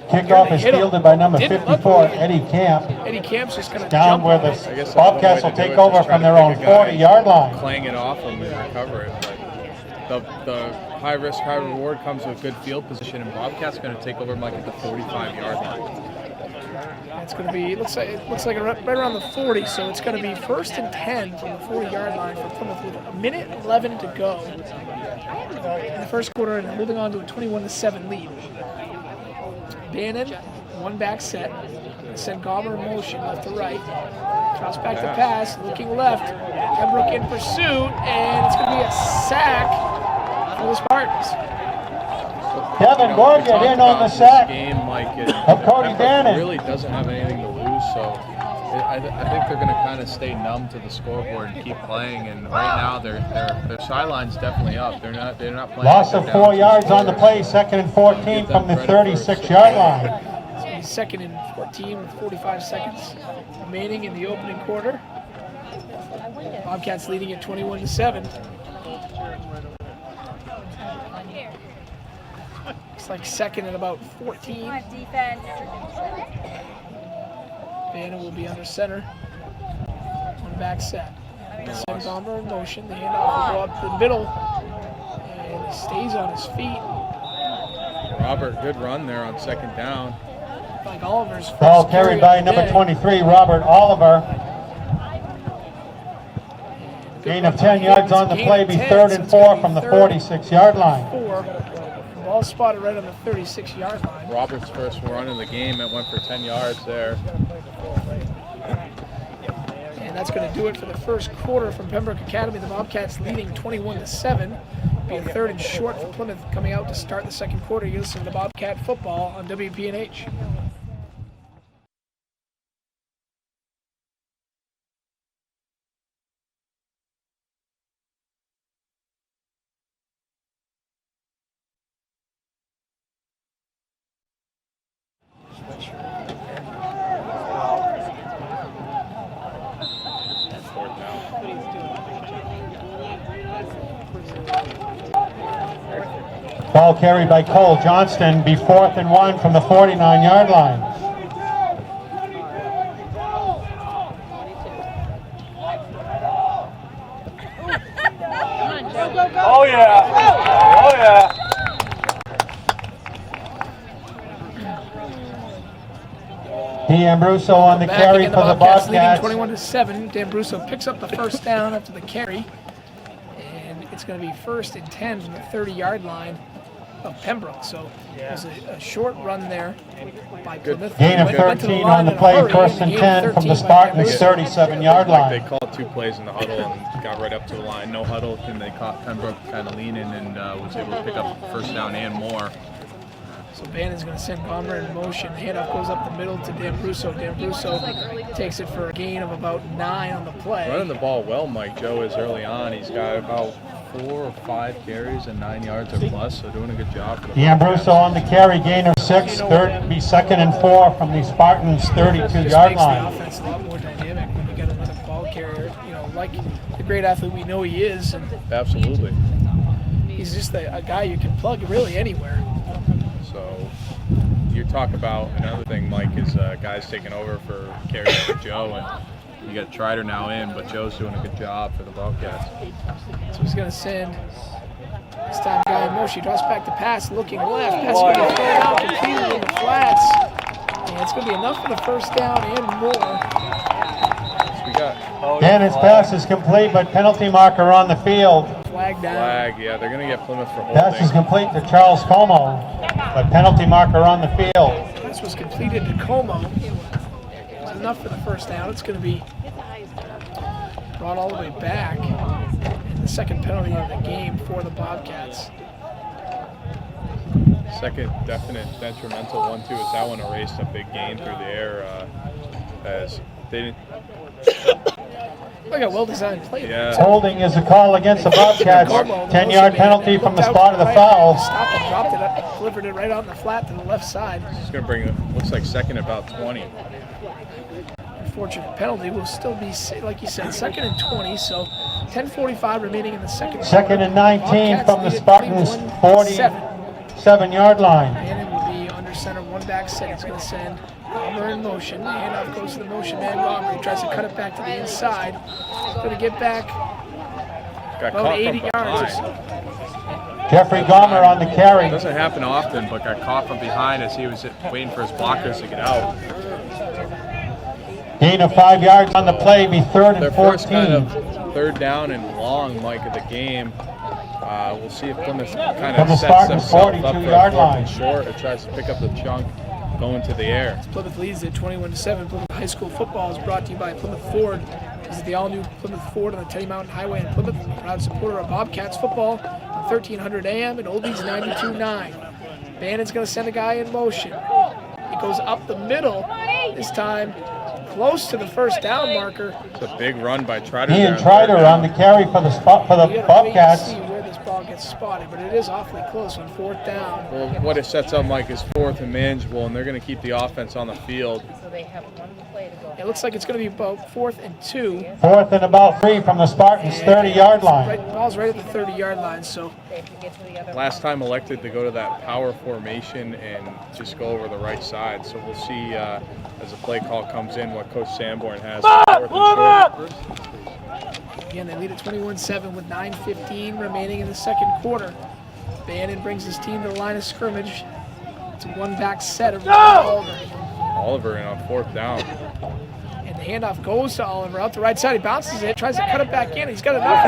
Kickoff is fielded by number 54, Eddie Camp. Eddie Camp's just going to Down jump where on the it. Bobcats will take over from their own 40-yard line. Clang it off them and recover it. But the high risk, high reward comes with good field position, and Bobcat's going to take over Mike at the 45-yard line. It's going to be, it looks like right around the 40, so it's going to be first and 10 from the 40-yard line for Plymouth with a minute 11 to go in the first quarter and holding on to a 21-7 lead. Bannon, one back set, send Gomer in motion left to right. Drops back to pass, looking left. Pembroke in pursuit, and it's going to be a sack for the Spartans. Kevin Morgan in on the sack Game, Mike, of Cody Bannon. Really doesn't have anything to lose, so I think they're going to kind of stay numb to the scoreboard and keep playing. And right now, their sideline's definitely up. They're not playing. Loss of 4 yards on the play, 2nd and 14 from the 36-yard line. It's 2nd and 14 with 45 seconds remaining in the opening quarter. Bobcats leading at 21-7. It's like 2nd and about 14. Vanna will be under center. One back set. Send Gomer in motion. The handoff will go up the middle. And he stays on his feet. Robert, good run there on 2nd down. Mike Oliver's first Ball carried by number 23, Robert Oliver. Gain of 10 yards on the play, be 3rd and 4 from the 46-yard line. Ball spotted right on the 36-yard line. Robert's first run in the game, it went for 10 yards there. And that's going to do it for the first quarter from Pembroke Academy. The Bobcats leading 21-7. Be a 3rd and short for Plymouth coming out to start the second quarter. You listen to Bobcat football on WPNH. Ball carried by Cole Johnston, be 4th and 1 from the 49-yard line. Oh yeah! Oh yeah! D'Ambruso on the carry Again, for the Bobcats Bobcats. leading 21-7. D'Ambruso picks up the first down after the carry. And it's going to be 1st and 10 from the 30-yard line of Pembroke. So there's a short run there by Plymouth. Gain of 13 on the play, 1st and 10 from the Spartans' 37-yard line. They called 2 plays in the huddle and got right up to the line. No huddle, and they caught Pembroke kind of leaning and was able to pick up first down and more. So Bannon's going to send Gomer in motion. Handoff goes up the middle to D'Ambruso. D'Ambruso takes it for a gain of about 9 on the play. Running the ball well, Mike Joe is early on. He's got about 4 or 5 carries and 9 yards or plus, so doing a good job for the D'Ambruso on the carry, gain of 6, be 2nd and 4 from the Spartans' 32-yard line. The offense a lot more dynamic when you get another ball carrier, like the great athlete we know he is. And absolutely. He's just a guy you can plug really anywhere. So you talk about another thing, Mike, is guys taking over for carry for Joe, and you got Trider now in, but Joe's doing a good job for the Bobcats. So he's going to send this time guy in motion. He draws back to pass, looking left. Pass going to be thrown out, completed in the flats. And it's going to be enough for the first down and more. So we got Bannon's pass is complete, but penalty marker on the field. Flag down. Flag, yeah, they're going to get Plymouth for holding. Pass is complete to Charles Como, but penalty marker on the field. Pass was completed to Como. It was enough for the first down. It's going to be brought all the way back. And the second penalty of the game for the Bobcats. Second definite detrimental one, too, is that one erased a big gain through the air as they didn't. Like a well-designed play. Yeah. Holding is a call against the Bobcats. 10-yard penalty from the spot of the foul. Stopped and dropped it, delivered it right out in the flat to the left side. It's going to bring it, looks like second about 20. Unfortunate penalty will still be, like you said, 2nd and 20, so 10:45 remaining in the second. 2nd and 19 from the Spartans' 47-yard line. Bannon will be under center, one back set. He's going to send Gomer in motion. The handoff goes to the motion man Gomer. He tries to cut it back to the inside. He's going to get back about 80 yards. Jeffrey Gomer on the carry. Doesn't happen often, but got caught from behind as he was waiting for his blockers to get out. Gain of 5 yards on the play, be 3rd and 14. Their first kind of 3rd down and long, Mike, of the game. We'll see if Plymouth kind of sets themselves up for a 4th and short or tries to pick up the chunk going to the air. Plymouth leads at 21-7. Plymouth High School football is brought to you by Plymouth Ford. This is the all-new Plymouth Ford on the Teddy Mountain Highway in Plymouth. Proud supporter of Bobcats football on 1300 AM and Oldies 92.9. Bannon's going to send a guy in motion. It goes up the middle. This time close to the first down marker. It's a big run by Trider. Ian Trider on the carry for the Bobcats. See where this ball gets spotted, but it is awfully close on 4th down. Well, what it sets up, Mike, is 4th and manageable, and they're going to keep the offense on the field. So they have one play to go. It looks like it's going to be about 4th and 2. 4th and about 3 from the Spartans' 30-yard line. Right, ball's right at the 30-yard line, so They have to get to the other Last time elected to go to that power formation and just go over the right side. So we'll see as the play call comes in what Coach Sanborn has for 4th and short. again they lead at 21-7 with 9:15 remaining in the second quarter. Bannon brings his team to the line of scrimmage. It's a one-back set of Oliver. Oliver in on 4th down. And the handoff goes to Oliver out the right side. He bounces it, tries to cut it back in. He's got enough.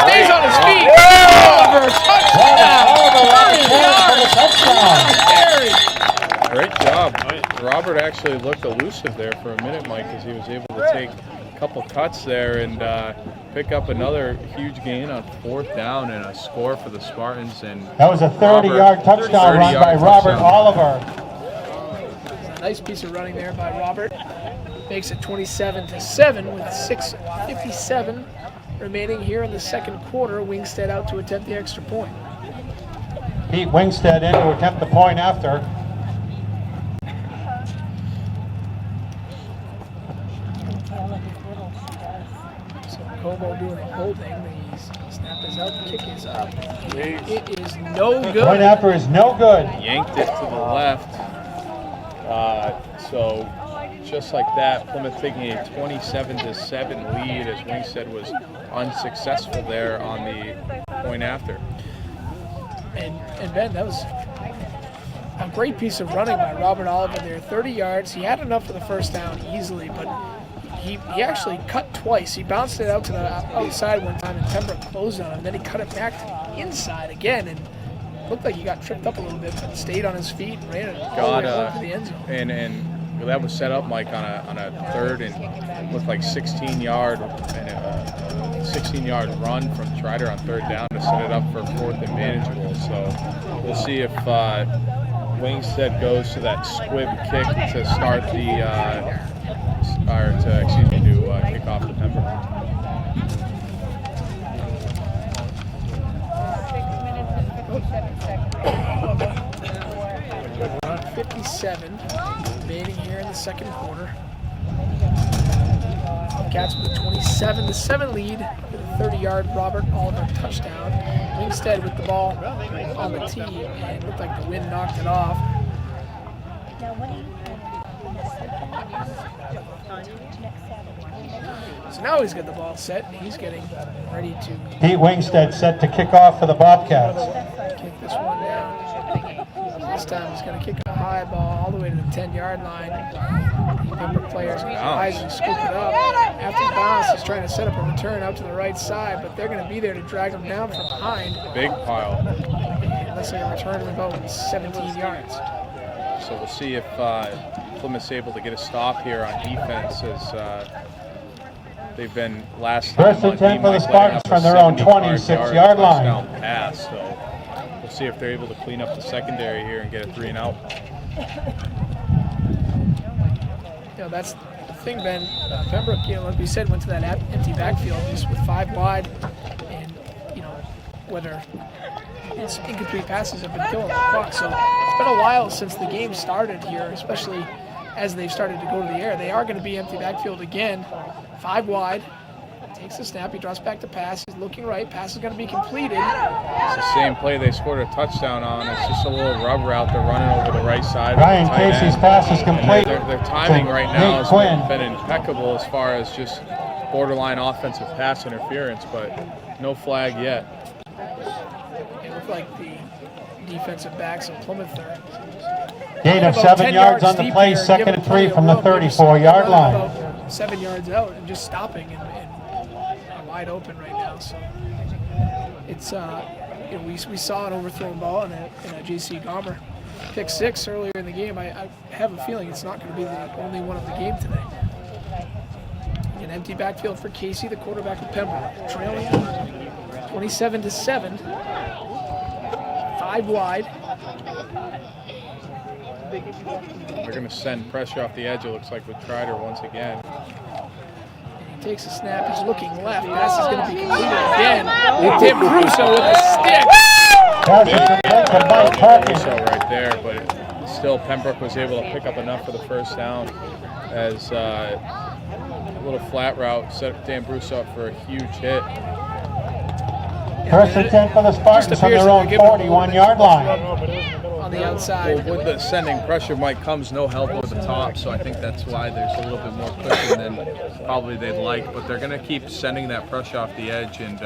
Stays on his feet. Oliver, touchdown! Great job. Robert actually looked elusive there for a minute, Mike, because he was able to take a couple cuts there and pick up another huge gain on 4th down and a score for the Spartans. And That was a 30-yard touchdown run by Robert Oliver. A nice piece of running there by Robert. Makes it 27-7 with 6:57 remaining here in the second quarter. Wingstead out to attempt the extra point. Pete Wingstead in to attempt the point after. So Como doing a holding. The snap is out, the kick is up. It is no good. Point after is no good. Yanked it to the left. So just like that, Plymouth taking a 27-7 lead as Wingstead was unsuccessful there on the point after. And Ben, that was a great piece of running by Robert Oliver there. 30 yards. He had enough for the first down easily, but he actually cut twice. He bounced it out to the outside one time, and Pembroke closed on him. Then he cut it back to the inside again, and looked like he got tripped up a little bit, but stayed on his feet and ran it all the way up to the end zone. And that was set up, Mike, on a third and looked like 16-yard run from Trider on 3rd down to set it up for 4th and manageable. So we'll see if Wingstead goes to that squib kick to start the to kick off the Pembroke. 57 remaining here in the second quarter. Bobcats with a 27-7 lead with a 30-yard Robert Oliver touchdown. Wingstead with the ball on the tee, and it looked like the wind knocked it off. So now he's got the ball set, and he's getting ready to Pete Wingstead set to kick off for the Bobcats. kick this one down. This time he's going to kick a high ball all the way to the 10-yard line. The Pembroke players wisely scoop it up. After the bounce, he's trying to set up a return out to the right side, but they're going to be there to drag him down from behind. Big pile. Unless they return of about 17 yards. So we'll see if Plymouth's able to get a stop here on defense as they've been last time. First and 10 for the Spartans from their own 26-yard line. Pass, so we'll see if they're able to clean up the secondary here and get a 3-and-out. You know, that's the thing, Ben. Pembroke, like we said, went to that empty backfield just with 5 wide, and whether it's incomplete passes have been killing the clock. So it's been a while since the game started here, especially as they've started to go to the air. They are going to be empty backfield again. 5 wide. Takes the snap. He drops back to pass. He's looking right. Pass is going to be completed. It's the same play they scored a touchdown on. It's just a little rub route. They're running over the right side. Ryan Casey's pass is complete. Their timing right now has been impeccable as far as just borderline offensive pass interference, but no flag yet. It looked like the defensive backs of Plymouth are Gain of 7 yards on the play, 2nd and 3 from the 34-yard line. About 7 yards out and just stopping and wide open right now. So it's we saw an overthrown ball and a JC Gomer pick 6 earlier in the game. I have a feeling it's not going to be the only one of the game today. An empty backfield for Casey, the quarterback of Pembroke, trailing 27-7. 5 wide. They're going to send pressure off the edge, it looks like, with Trider once again. He takes a snap. He's looking left. Pass is going to be completed again. Tim Russo with a stick. Russo right there, but still Pembroke was able to pick up enough for the first down as a little flat route set Dan Russo up for a huge hit. First and 10 for the Spartans from their own 41-yard line. On the outside. Well, with the sending pressure, Mike, comes no help over the top, so I think that's why there's a little bit more cushion than probably they'd like. But they're going to keep sending that pressure off the edge, and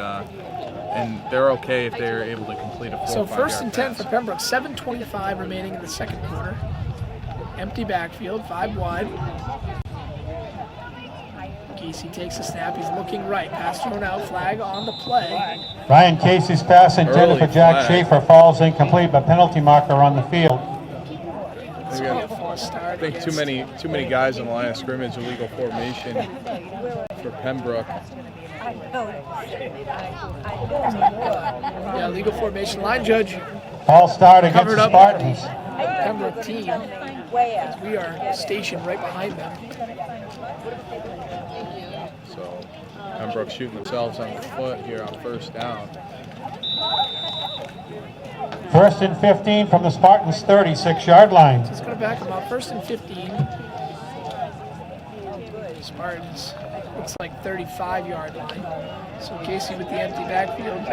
they're okay if they're able to complete a 4 or 5 So first and 10 pass. for Pembroke. 7:25 remaining in the second quarter. Empty backfield, 5 wide. Casey takes a snap. He's looking right. Pass thrown out. Flag on the play. Ryan Casey's pass intended for Jack Schaefer falls incomplete, but penalty marker on the field. It's gonna be a false start. I think too many guys in the line of scrimmage, illegal formation for Pembroke. Yeah, legal formation. Line judge. False start against Covered the up Spartans. Pembroke team. As we are stationed right behind them. So Pembroke shooting themselves on the foot here on first down. 1st and 15 from the Spartans' 36-yard line. It's going to back them up. 1st and 15. Spartans looks like 35-yard line. So Casey with the empty backfield.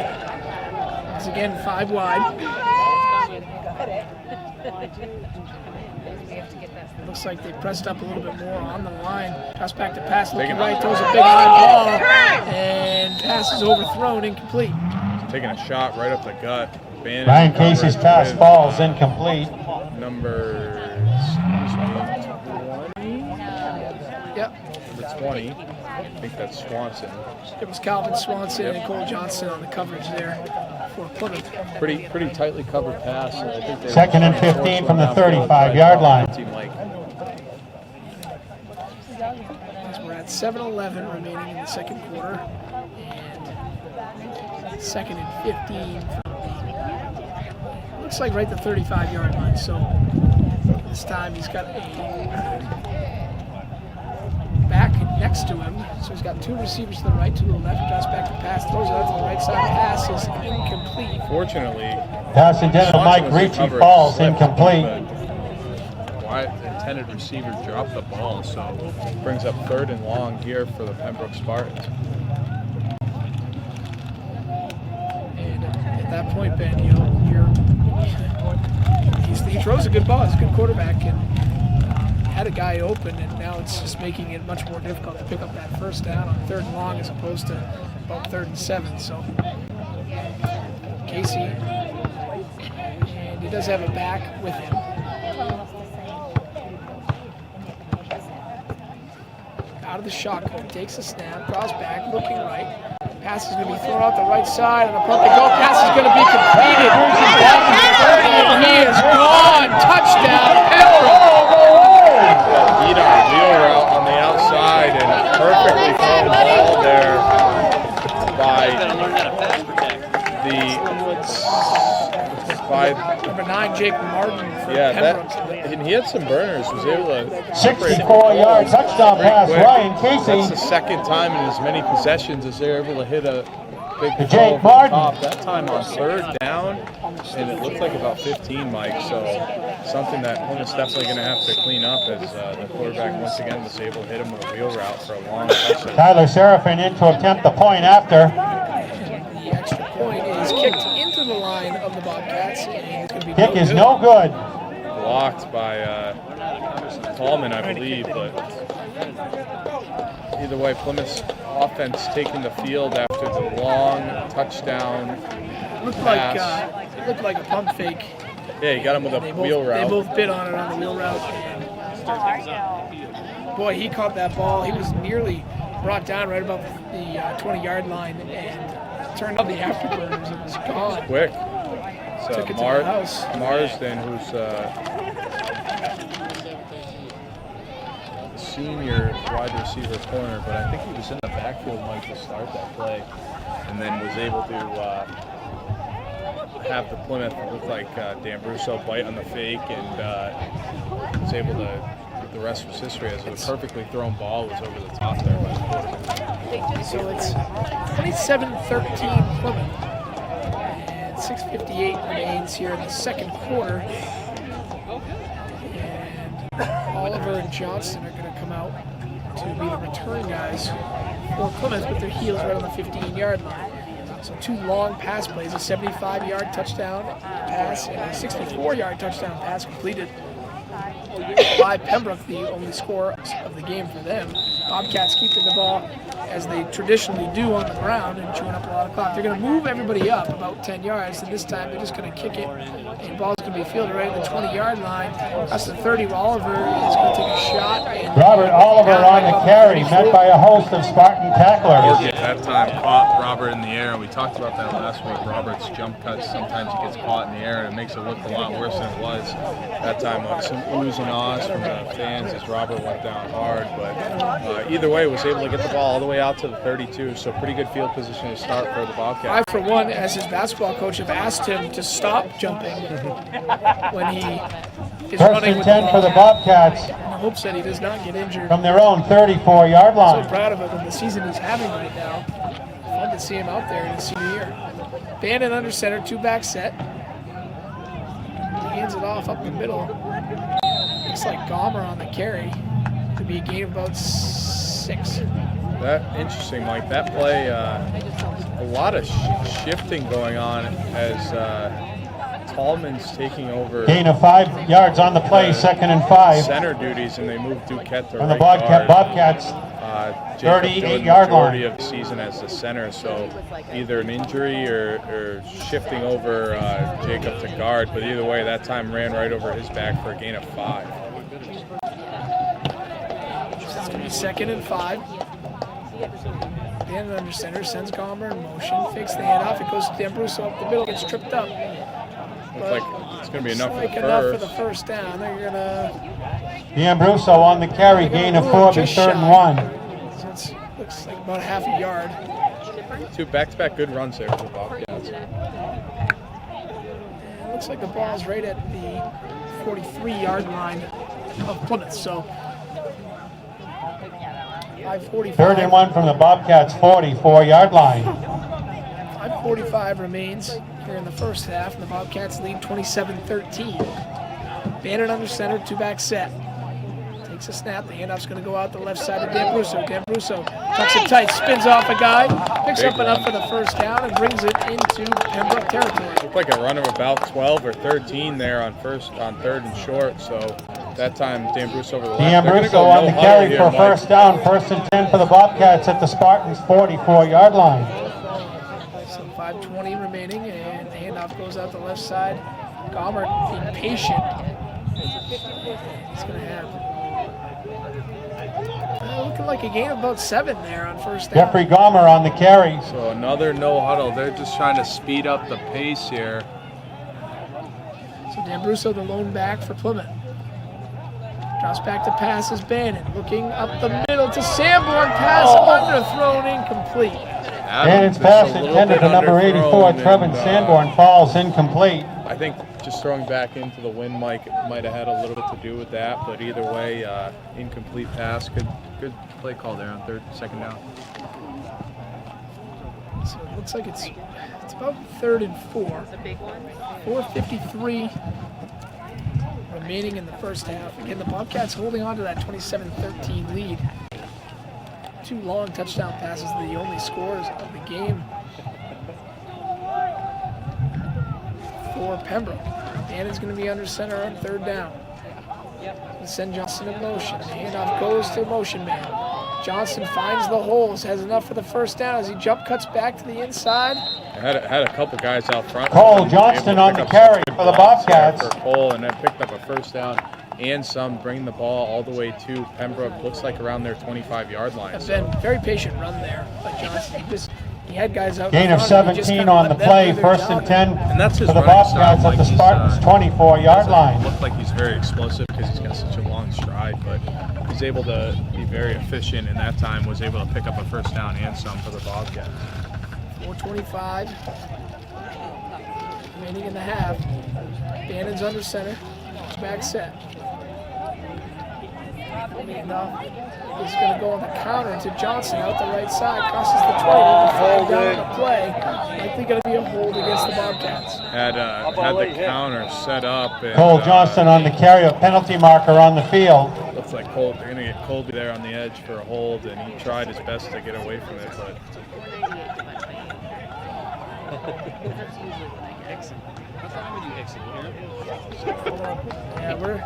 It's again 5 wide. Looks like they pressed up a little bit more on the line. Pass back to pass, looking right, throws a big high ball, and pass is overthrown, incomplete. Taking a shot right up the gut. Ryan Casey's pass falls incomplete. Number 20. Yep. Number 20. I think that's Swanson. It was Calvin Swanson and Cole Johnson on the coverage there for Plymouth. Pretty tightly covered pass. I think they 2nd and 15 from the 35-yard line. We're at 7:11 remaining in the second quarter, and 2nd and 15 from the, looks like right the 35-yard line. So this time he's got a back next to him. So he's got 2 receivers to the right, 2 to the left. Drops back to pass, throws it out to the right side. Pass is incomplete. Fortunately, Pass intended for Mike Ricci falls incomplete. Why the intended receiver dropped the ball, so brings up 3rd and long here for the Pembroke Spartans. And at that point, Ben, he throws a good ball. He's a good quarterback and had a guy open, and now it's just making it much more difficult to pick up that first down on 3rd and long as opposed to about 3rd and 7. So Casey, and he does have a back with him. Out of the shotgun, takes a snap, draws back, looking right. Pass is going to be thrown out the right side, and the punt and go pass is going to be completed. And he is gone. Touchdown, Pembroke. Beat on a wheel route on the outside and perfectly thrown ball there by Number 9, Jake Martin for Pembroke. Pembroke. And he had some burners, was able to 64-yard touchdown pass, quick. Ryan That's the Casey. 2nd time in as many possessions as they're able to hit a big To throw Jake over the Martin. top. That time on 3rd down, and it looked like about 15, Mike. So something that Plymouth's definitely going to have to clean up as the quarterback once again was able to hit him with a wheel route for a long touchdown. Tyler Serafin in to attempt the point after. The extra point is kicked into the line of the Bobcats, and it's going to be Kick is no good. Blocked by Tallman, I believe, but either way, Plymouth's offense taking the field after the long touchdown Looked pass. like a pump fake. Yeah, he got him with a wheel They route. both bid on it on the wheel route. And boy, he caught that ball. He was nearly brought down right above the 20-yard line, and turned on the afterburners. It was gone. Quick. Took So it to the house. Marsden, who's senior wide receiver corner, but I think he was in the backfield, Mike, to start that play, and then was able to have the Plymouth look like Dan Russo bite on the fake, and was able to. The rest was history, as a perfectly thrown ball was over the top there by the quarterback. So it's 27-13 Plymouth. And 6:58 remains here in the second quarter. And Oliver and Johnson are going to come out to be the return guys for Plymouth with their heels right on the 15-yard line. So 2 long pass plays, a 75-yard touchdown pass and a 64-yard touchdown pass completed by Pembroke, the only score of the game for them. Bobcats keeping the ball as they traditionally do on the ground and chewing up a lot of clock. They're going to move everybody up about 10 yards, and this time they're just going to kick it, and the ball's going to be fielded right at the 20-yard line. That's the 30. Oliver is going to take a shot. And Robert Oliver on the carry, met by a host of Spartan tacklers. At that time, caught Robert in the air. We talked about that last week. Robert's jump cuts, sometimes he gets caught in the air and it makes it look a lot worse than it was. That time, some oohs and ahs from the fans as Robert went down hard. But either way, was able to get the ball all the way out to the 32. So pretty good field position to start for the Bobcats. I, for one, as his basketball coach, have asked him to stop jumping when he is First running and with 10 the for the ball. Bobcats In hopes that he does not get injured. from their own 34-yard So line. proud of him in the season he's having right now. Fun to see him out there in his senior year. Bandit under center, two-back set. He hands it off up the middle. Looks like Gomer on the carry. Could be a gain of about 6. That interesting, Mike. That play, a lot of shifting going on as Tallman's taking over Gain of 5 yards on the play, 2nd and 5. center duties, and they move Duquette to From the right guard. Bobcats, Jacob doing 38-yard majority line. of the season as the center, so either an injury or shifting over Jacob to guard. But either way, that time ran right over his back for a gain of 5. It's going to be 2nd and 5. Bandit under center, sends Gomer in motion, fakes the handoff. It goes to D'Ambruso up the middle, gets tripped up. Looks like it's going to be enough Like for the enough for first. the first down. They're going to D'Ambruso on the carry, gain of 4, be 3rd and 1. So it looks like about half a yard. 2 back-to-back good runs there for the Bobcats. And it looks like the ball's right at the 43-yard line of Plymouth. So 5:45. 3rd and 1 from the Bobcats' 44-yard line. 5:45 remains here in the first half, and the Bobcats lead 27-13. Bandit under center, two-back set. Takes a snap. The handoff's going to go out the left side to D'Ambruso. D'Ambruso tucks it tight, spins off a guy, picks Big up enough run. for the first down, and brings it into Pembroke territory. Looked like a run of about 12 or 13 there on 3rd and short. So that time, D'Ambruso over the left. They're gonna D'Ambruso go on no the huddle carry here, for Mike. first down, 1st and 10 for the Bobcats at the Spartans' 44-yard line. So 5:20 remaining, and the handoff goes out the left side. Gomer being patient. He's going to have looking like a gain of about 7 there on first down. Jeffrey Gomer on the carry. So another no huddle. They're just trying to speed up the pace here. So D'Ambruso, the lone back for Plymouth. Drops back to pass is Bannon. Looking up the middle to Sanborn. Pass underthrown, incomplete. Bannon's pass intended for number 84, Trevin Sanborn, falls incomplete. I think just throwing back into the wind might have had a little bit to do with that, but either way, incomplete pass. Good play call there on 2nd down. So it looks like it's about 3rd and 4. 4:53 remaining in the first half. Again, the Bobcats holding on to that 27-13 lead. 2 long touchdown passes, the only scores of the game for Pembroke. Bannon's going to be under center on 3rd down. Send Johnson in motion. The handoff goes to motion man. Johnson finds the holes, has enough for the first down as he jump cuts back to the inside. Had a couple guys out front. Cole Able to Johnston on pick the up carry some for the good blocks there Bobcats. For Cole, and then picked up a first down and some, bring the ball all the way to Pembroke. Looks like around their 25-yard line. It's been a very patient run there by Johnson. He had guys out Gain in of front, and he just 17 kinda on the let them play, do their 1st and job. 10 And that's his for the running style, Bobcats at Mike. the He's, Spartans' 24-yard doesn't line. look like he's very explosive because he's got such a long stride, but he's able to be very efficient, and that time was able to pick up a first down and some for the Bobcats. 4:25 remaining in the half. Bannon's under center. Back set. Handoff is going to go on the counter to Johnson out the right side. Crosses the 20. Flag down on the play. Likely going to be a hold against the Bobcats. Had the counter set up. And, Cole Johnston on the carry, a penalty marker on the field. Looks like they're going to get Colby there on the edge for a hold, and he tried his best to get away from it, but Yeah, we're,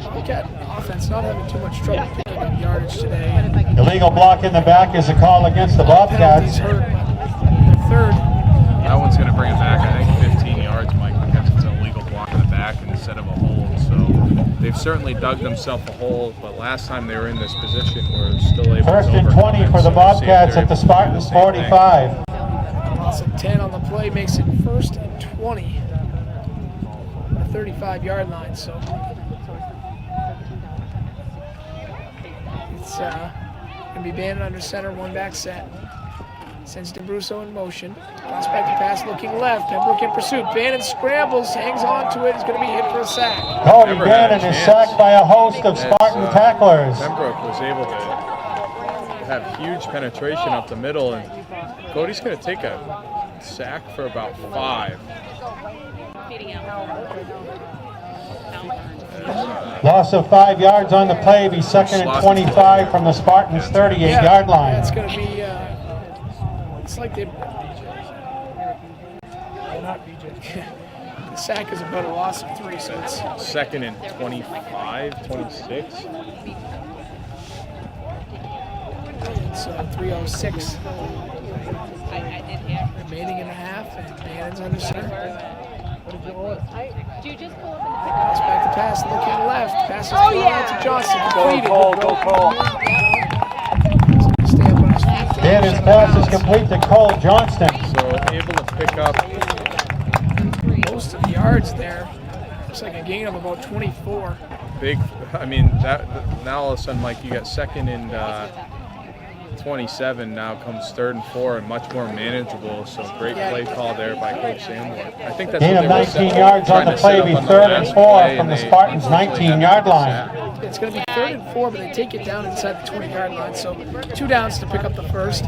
Bobcat offense not having too much trouble picking up yardage today. Illegal block in the back is a call against the Bobcats. Penalties hurt, but the third. That one's going to bring it back, I think, 15 yards, Mike, because it's an illegal block in the back instead of a hold. So they've certainly dug themselves a hole, but last time they were in this position, we're still able to First and 20 for the Bobcats at the Spartans 45. Loss of 10 on the play makes it 1st and 20. The 35-yard line, so it's going to be Bannon under center, one back set. Sends DeBruso in motion. Prospect to pass looking left. Pembroke in pursuit. Bannon scrambles, hangs on to it. He's going to be hit for a sack. Cody Bannon is sacked by a host of Spartan tacklers. Pembroke was able to have huge penetration up the middle, and Cody's going to take a sack for about 5. Loss of 5 yards on the play. Be 2nd and 25 from the Spartans 38-yard line. That's going to be, it's like they, the sack is about a loss of 3, so it's 2nd and 25, 26. It's 3:06 remaining in the half, and Bannon's under center. Pass back to pass, looking left. Passes out to Johnson. Completed. Stay up on his feet. Bannon's pass is complete to Cole Johnston. So able to pick up Most of the yards there. Looks like a gain of about 24. big. I mean, that now all of a sudden, Mike, you got 2nd and 27. Now comes 3rd and 4, and much more manageable. So great play call there by Coach Sanborn. I think that's Gain of 19 yards on the play. Be 3rd and 4 from the Spartans 19-yard line. It's going to be 3rd and 4, but they take it down inside the 20-yard line. So 2 downs to pick up the first.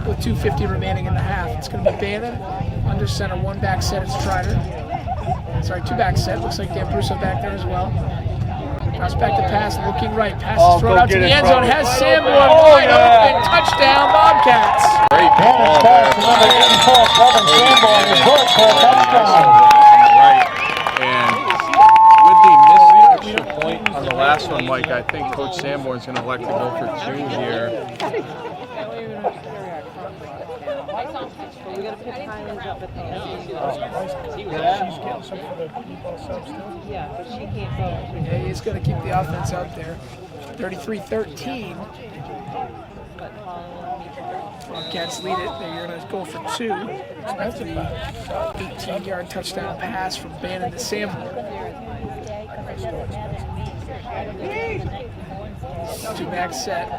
With 2:50 remaining in the half. It's going to be Bannon under center, one back set. It's Strider. Sorry, 2 back set. Looks like DeBruso back there as well. Prospect to pass, looking right. Pass is thrown out to the end zone. Has Sanborn wide open. Touchdown, Bobcats. Great Bannon's pass to number 84, Kevin Sanborn, is good for a touchdown. Right, and with the missed extra point on the last one, Mike, I think Coach Sanborn's going to elect to go for 2 here. We gotta pick Highlands up at the end. Yeah, but she can't go. Yeah, he's going to keep the offense out there. 33-13. Bobcats lead it. They're going to go for 2. After the 18-yard touchdown pass from Bannon to Sanborn. 2 back set.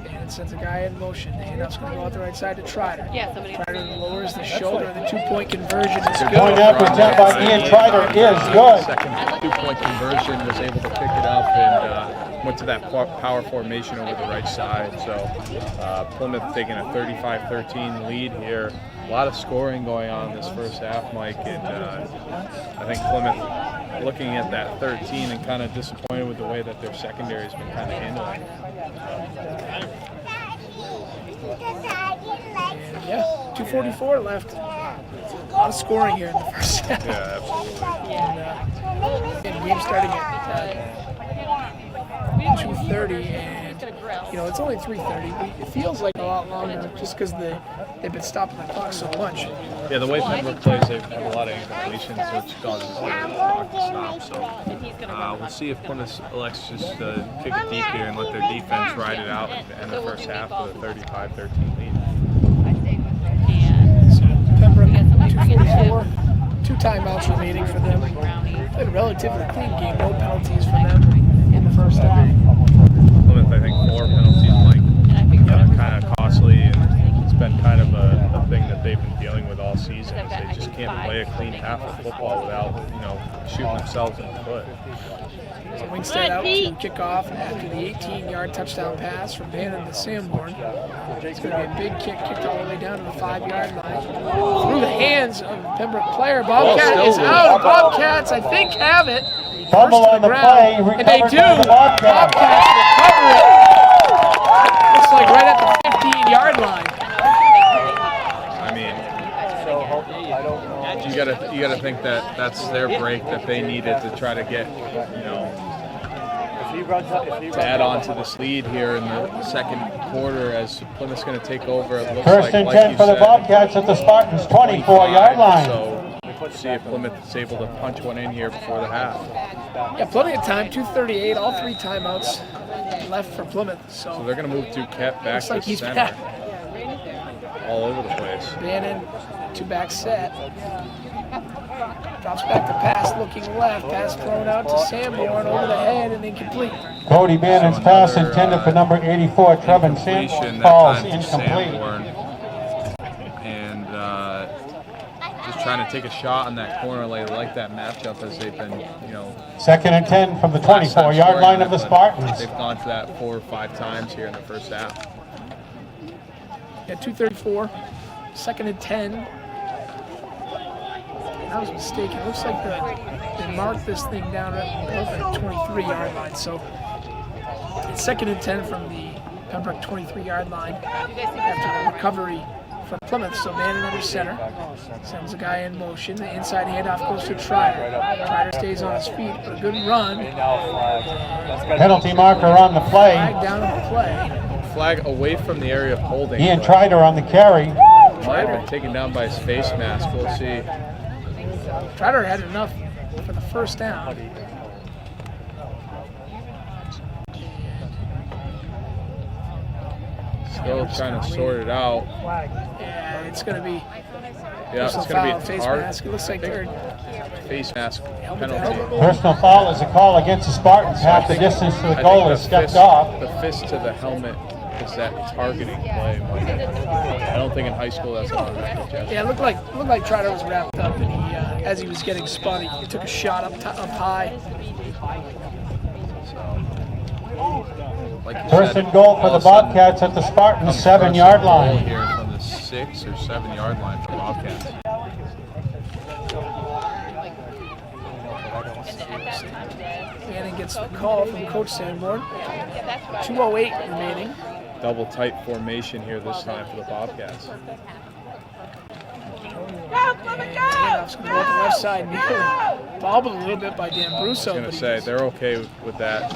And sends a guy in motion. The handoff's going to go out the right side to Trider. Trider lowers the shoulder, and the 2-point conversion is good. Point after attempt by Ian Trider is good. Second 2-point conversion, was able to pick it up and went to that power formation over the right side. So Plymouth taking a 35-13 lead here. A lot of scoring going on in this first half, Mike, and I think Plymouth looking at that 13 and kind of disappointed with the way that their secondary has been kind of handling it. And yeah, 2:44 left. A lot of scoring here in the first half. Yeah, absolutely. And game starting at 2:30, and it's only 3:30. But it feels like a lot longer just because they've been stopping the clock so much. Yeah, the way Pembroke plays, they've had a lot of incompletions, which causes the clock to stop. So we'll see if Plymouth elects just to kick it deep here and let their defense ride it out at the end of the first half with a 35-13 lead. So Pembroke 2:44, 2 timeouts remaining for them. Played a relatively clean game, no penalties for them in the first half. Plymouth, I think 4 penalties, Mike, kind of costly, and it's been kind of a thing that they've been dealing with all season. Is they just can't play a clean half of football without, shooting themselves in the foot. So Wingstead out to kick off after the 18-yard touchdown pass from Bannon to Sanborn. It's going to be a big kick, kicked all the way down to the 5-yard line. Through the hands of a Pembroke player. Bobcat is out. Bobcats, I think, have it. Fumble on the play, and they recovered do. by the Bobcats. Bobcats recover it. Looks like right at the 15-yard line. I mean, you gotta think that that's their break that they needed to try to get, to add on to this lead here in the second quarter as Plymouth's going to take over. It looks First and 10 you for the said, Bobcats at the Spartans' 24-yard line. So let's see if Plymouth is able to punch one in here before the half. Yeah, plenty of time, 2:38, all 3 timeouts left for Plymouth. So they're going to move Duquette back looks like to he's center. back. All over the place. Bannon, 2-back set. Drops back to pass, looking left. Pass thrown out to Sanborn over the head and incomplete. Cody Bannon's pass intended for number 84, Trevin Sanborn, falls incomplete. And just trying to take a shot on that corner. They like that matchup as they've been, Second and 10 from the 24-yard line of the Spartans. They've gone to that 4 or 5 times here in the first half. At 2:34, second and 10. I was mistaken. It looks like they marked this thing down at the 23-yard line. So it's second and 10 from the Pembroke 23-yard line after the recovery from Plymouth. So Bannon under center, sends a guy in motion. The inside handoff goes to Trider. Trider stays on his feet, but a good run. Penalty marker on the play. Flag down on the play. Flag away from the area of holding. Ian Trider on the carry. Might have been taken down by his face mask. We'll see. Trider had enough for the first down. Still trying to sort it out. Yeah, it's going to be It's going to be face hard. mask. It looks like they're Face mask helmet to penalty. helmet. Personal foul is a call against the Spartans. Half the distance to the goal is stepped off. The fist to the helmet is that targeting play. Mike. I don't think in high school that's an automatic gesture. Yeah, it looked like Trider was wrapped up, and he, as he was getting spun, he took a shot up high. Like you First said, and goal for all the of a sudden Bobcats at the Spartans' comes across 7-yard the goal line. Here from the 6 or 7 yard line for Bobcats. Bannon gets the call from Coach Sanborn. 2:08 remaining. Double tight formation here this time for the Bobcats. Handoff's going to go to the left side. Bobbled a little bit by D'Ambruso. I was going to say, they're okay with that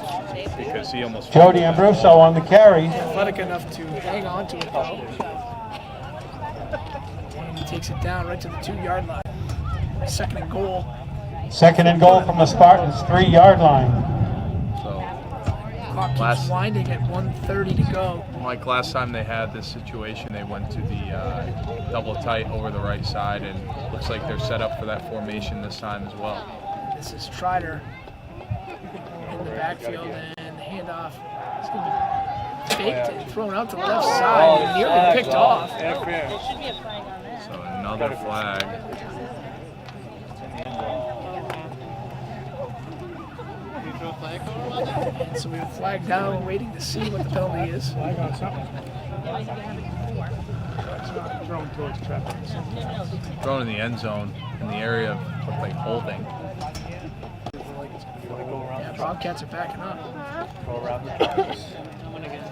because he almost... Joe D'Ambruso on the carry. Athletic enough to hang on to it, though. And he takes it down right to the 2-yard line. Second and goal. Second and goal from the Spartans' 3-yard line. So, Clock keeps winding at 1:30 to go. like last time they had this situation, they went to the double tight over the right side, and looks like they're set up for that formation this time as well. This is Trider in the backfield, and the handoff is going to be faked and thrown out to the left side and nearly picked off. So another flag. And so we have a flag down, waiting to see what the penalty is. Thrown towards Trevor. Thrown in the end zone in the area of looked like holding. Yeah, Bobcats are backing up.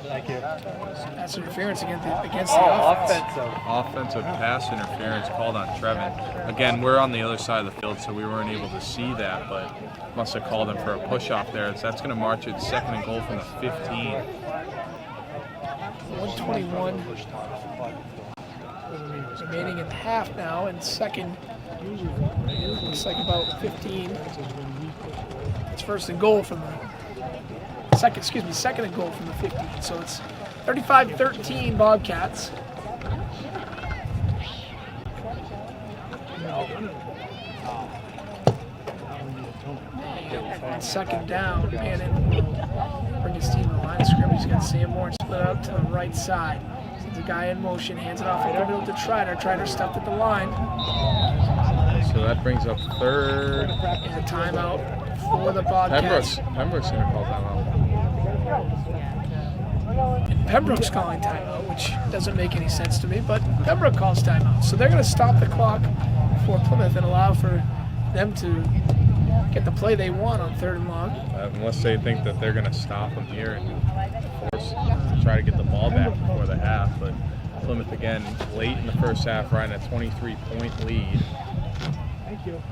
Thank you. That's interference against the offense. Offensive pass interference called on Trevin. Again, we're on the other side of the field, so we weren't able to see that, but must have called him for a push-off there. So that's going to march it second and goal from the 15. 121 remaining in half now, and second looks like about 15. It's first and goal from the second and goal from the 15. So it's 35-13 Bobcats. And second down, Bannon will bring his team to the line of scrimmage. He's got Sanborn split out to the right side. Sends a guy in motion, hands it off in the middle to Trider. Trider stuffed at the line. So that brings up third. And a timeout for the Bobcats. Pembroke's going to call timeout. And Pembroke's calling timeout, which doesn't make any sense to me, but Pembroke calls timeout. So they're going to stop the clock for Plymouth and allow for them to get the play they want on third and long. Unless they think that they're going to stop them here and force to try to get the ball back before the half. But Plymouth again late in the first half, riding a 23-point lead. Thank you.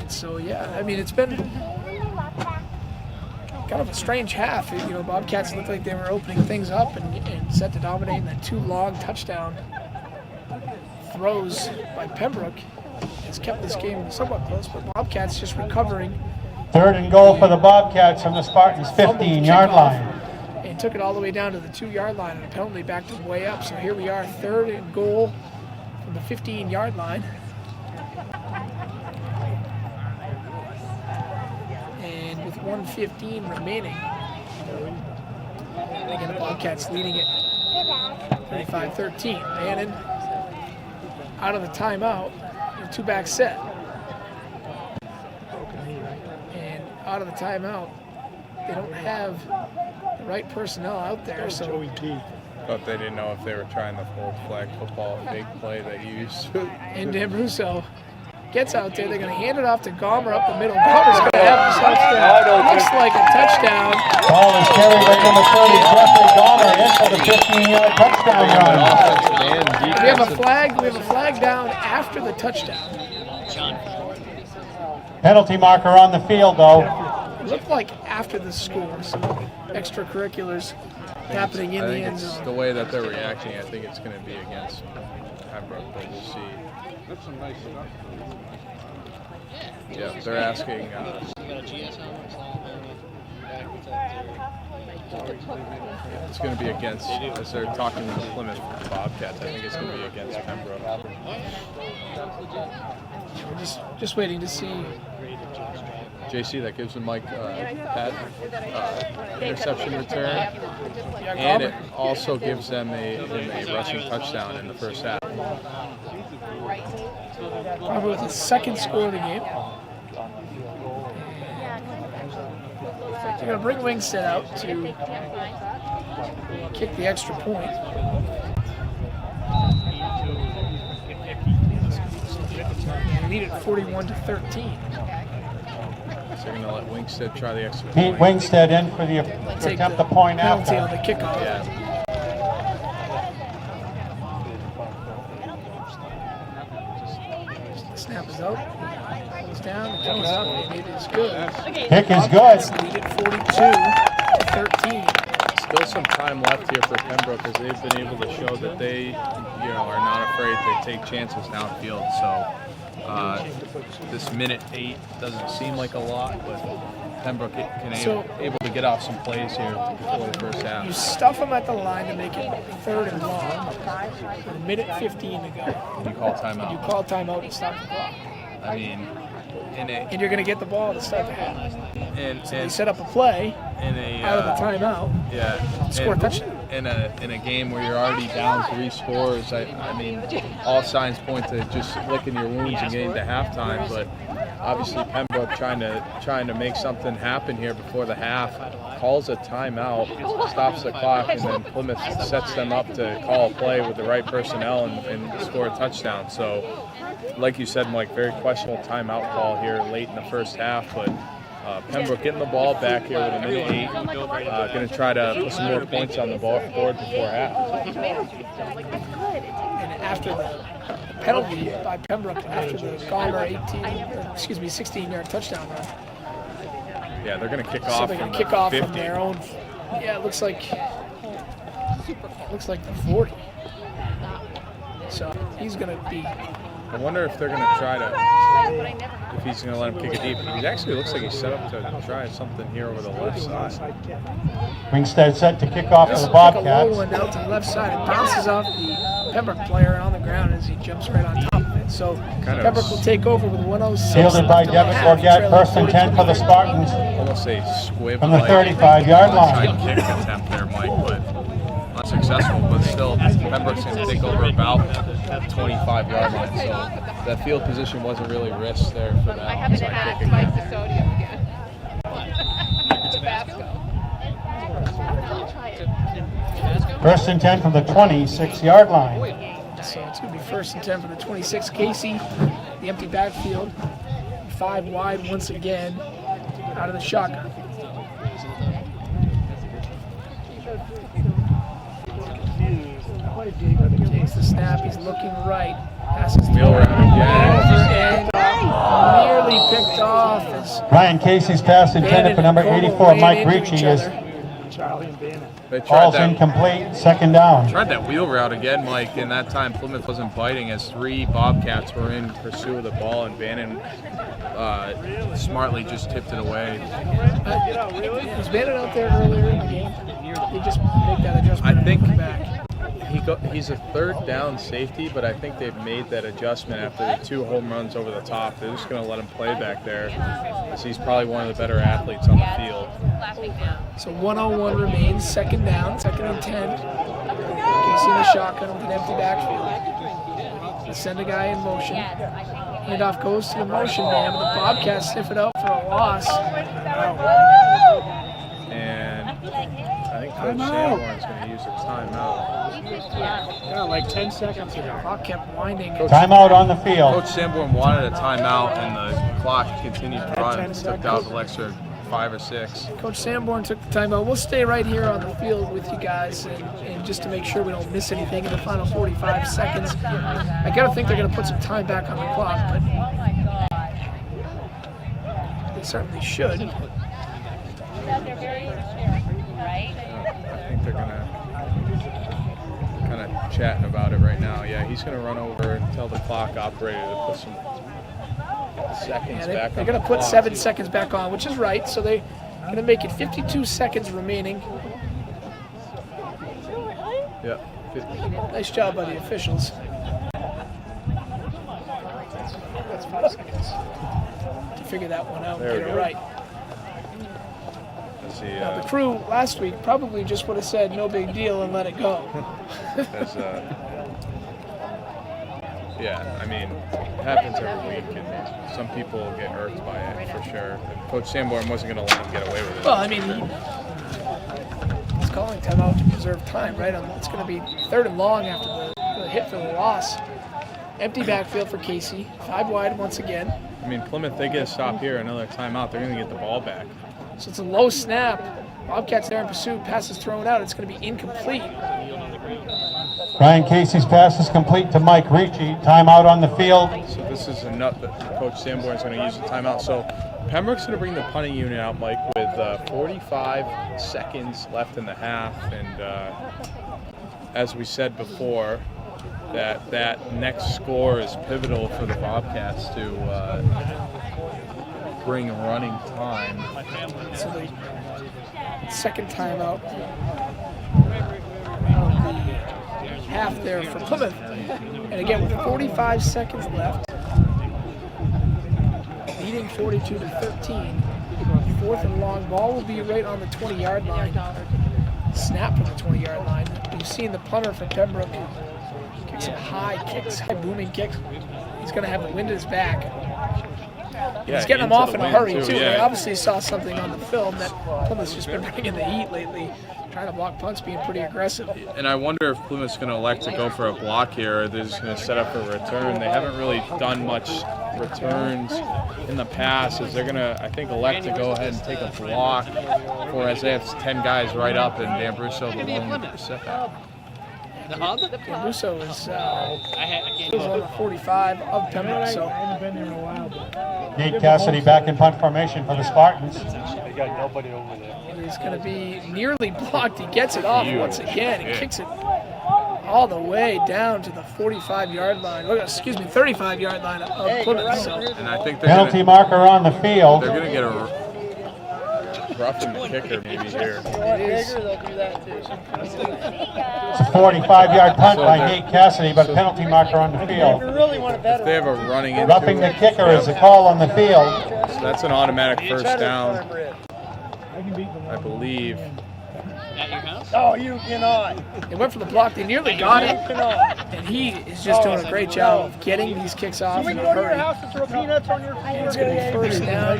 So yeah, I mean, it's been kind of a strange half. You know, Bobcats looked like they were opening things up and set to dominate, and then 2 long touchdown throws by Pembroke has kept this game somewhat close, but Bobcats just recovering. 3rd and goal for the Bobcats from the Spartans' 15-yard line. And took it all the way down to the 2-yard line, and a penalty backed them way up. So here we are, 3rd and goal from the 15-yard line. And with 1:15 remaining, again, the Bobcats leading it 35-13. Bannon out of the timeout, a 2-back set. And out of the timeout, they don't have the right personnel out there. So Joey D. But they didn't know if they were trying the full flag football big play that you used to. and D'Ambruso gets out there. They're going to hand it off to Gomer up the middle. Gomer's going to have himself there. Looks like a touchdown. Ball is carried by number 30, Jeffrey Gomer, in for the 15-yard touchdown run. We have a flag. We have a flag down after the touchdown. Penalty marker on the field, though. It looked like after the score, some extracurriculars happening in I the think end it's zone. the way that they're reacting. I think it's going to be against Pembroke, but we'll see. Yeah, they're asking. It's going to be against, as they're talking with the Plymouth Bobcats, I think it's going to be against Pembroke. We're just waiting to see. JC, that gives him Mike that interception return, Yeah, and it Gomer. also gives them a rushing touchdown in the first half. Gomer with his 2nd score of the game. They're going to bring Wingstead out to kick the extra point. They lead it 41-13. So they're going to let Wingstead try the extra Pete point. Wingstead in for the attempt the point penalty on after. the kickoff. Yeah. The snap is out. Goes down. The kick is up. And it is good. Kick is Bobcats good. lead it 42-13. Still some time left here for Pembroke, as they've been able to show that they, are not afraid to take chances downfield. So this minute 8 doesn't seem like a lot, but Pembroke able to get off some plays here before the first You half. stuff them at the line to make it 3rd and long. With a minute 15 to go. You call You timeout. call timeout and stop the clock. I mean, in And a you're going to get the ball to start the half. They in set up a play a out of the timeout. yeah, Score a and touchdown. in a game where you're already down 3 scores. I mean, all signs point to just licking your wounds and getting to halftime. But obviously, Pembroke trying to make something happen here before the half, calls a timeout, stops the clock, and then Plymouth sets them up to call a play with the right personnel and score a touchdown. So, like you said, Mike, very questionable timeout call here late in the first half, but. Pembroke getting the ball back here with a minute 8. Going to try to put some more points on the board before half. And after the penalty by Pembroke, after the Gomer 16-yard touchdown run. Yeah, they're going to kick So off they're from going to kick the off 50. from their own. Yeah, it looks like the 40. So he's going to be. I wonder if they're going to try to, if he's going to let him kick it deep. He actually looks like he's set up to try something here over the left side. Wingstead set to kick off for the Kick a low Bobcats. one out to the left side. It bounces off the Pembroke player on the ground as he jumps right on top of it. So Kind of Pembroke will take over with 1:06. Fielded by left in the Devin half, Bourget, trailing 1st and 10 for the 42. Spartans. Almost a squib From the 35-yard line. kick attempt there, Mike, but unsuccessful. But still, Pembroke's going to take over about 25-yard line. So that field position wasn't really risked there for that onside kick again. First and 10 from the 26-yard line. So it's going to be 1st and 10 for the 26. Casey, the empty backfield. 5 wide once again out of the shotgun. takes the snap. He's looking right. Passes Wheel route and nearly picked off as Ryan Casey's pass intended for number 84, Mike Ricci, is Charlie and Bannon. They tried falls that, incomplete, second down. tried that wheel route again, Mike, and that time Plymouth wasn't biting as 3 Bobcats were in pursuit of the ball, and Bannon smartly just tipped it away. was Bannon out there earlier in the game? They just make that adjustment. I think and come back. he's a third down safety, but I think they've made that adjustment after the 2 home runs over the top. They're just going to let him play back there, because he's probably one of the better athletes on the field. So 1-on-1 remains, second down, second and 10. Casey in the shotgun with an empty backfield. They send a guy in motion. Handoff goes to the motion man, but the Bobcats sniff it out for a loss. And I think Coach Sanborn's going to use a timeout. Yeah, like 10 seconds ago. Clock kept winding. Timeout on the field. Coach Sanborn wanted a timeout, and the clock continued to run. It took out the extra 5 or 6. Coach Sanborn took the timeout. We'll stay right here on the field with you guys, and just to make sure we don't miss anything in the final 45 seconds. I gotta think they're gonna put some time back on the clock, but they certainly should. I think they're going to kind of chatting about it right now. Yeah, he's going to run over and tell the clock operator to put some seconds back on They're gonna the put clock. 7 seconds back on, which is right. So they're gonna make it 52 seconds remaining. Yeah. Nice job by the officials. That's 5 seconds to figure that one out and There get we it go. right. Let's see. Now, the crew last week probably just would have said no big deal and let it go. Yeah, I mean, it happens every week, and some people get hurt by it for sure. And Coach Sanborn wasn't going to let him get away with it. Well, I mean, he's calling timeout to preserve time, right? It's going to be 3rd and long after the hit for the loss. Empty backfield for Casey. 5 wide once again. I mean, Plymouth, they get a stop here, another timeout, they're going to get the ball back. So it's a low snap. Bobcats there in pursuit. Pass is thrown out. It's going to be incomplete. Ryan Casey's pass is complete to Mike Ricci. Timeout on the field. So this is a nut that Coach Sanborn is going to use the timeout. So Pembroke's going to bring the punting unit out, Mike, with 45 seconds left in the half. And as we said before, that next score is pivotal for the Bobcats to bring running time. So the second timeout. Half there for Plymouth. And again, with 45 seconds left, leading 42 to 13. 4th and long, ball will be right on the 20-yard line. Snap from the 20-yard line. You've seen the punter from Pembroke kick some high kicks, high booming kicks. He's going to have the wind at his back. Yeah, he's getting them into off the in a wind, hurry, too. too. Yeah. They obviously saw something on the film that Plymouth's just been bringing the heat lately, trying to block punts, being pretty aggressive. And I wonder if Plymouth's going to elect to go for a block here, or they're just going to set up for a return. They haven't really done much returns in the past, as they're going to, I think, elect to go ahead and take a block, whereas they have 10 guys right up, and Dan Brusso the lone setback. Russo is on the 45 of Pembroke, so I haven't been there in a while, but Nate Cassidy back in punt formation for the Spartans. he's going to be nearly blocked. He gets it off once again. He kicks it all the way down to the 45-yard line. 35-yard line of Plymouth. So And I think they're Penalty going marker on the field. to get a roughing the kicker maybe here. it is. It's a 45-yard punt by Nate Cassidy, but penalty marker on the field. If they have a running into Roughing the kicker is the call on the field. So that's an automatic first down, I can beat them. I believe. They went for the block. They nearly got it. And he is just doing a great job of getting these kicks off in a hurry. And it's going to be first down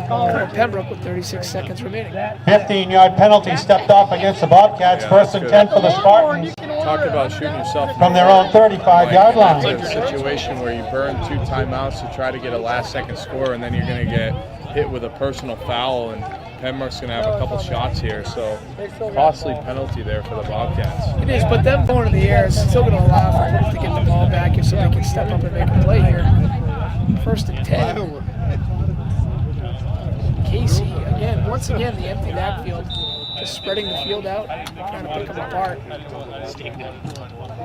for Pembroke with 36 seconds remaining. 15-yard penalty stepped off against the Bobcats. Yeah, First that's and good. 10 for the Spartans Talk about shooting yourself from their own 35-yard line. It's a situation where you burn 2 timeouts to try to get a last-second score, and then you're going to get hit with a personal foul and Pembroke's going to have a couple shots here, so costly penalty there for the Bobcats. It is, but them going to the air is still going to allow for Plymouth to get the ball back if somebody can step up and make a play here. 1st and 10. Casey, again, once again, the empty backfield, just spreading the field out, trying to pick them apart.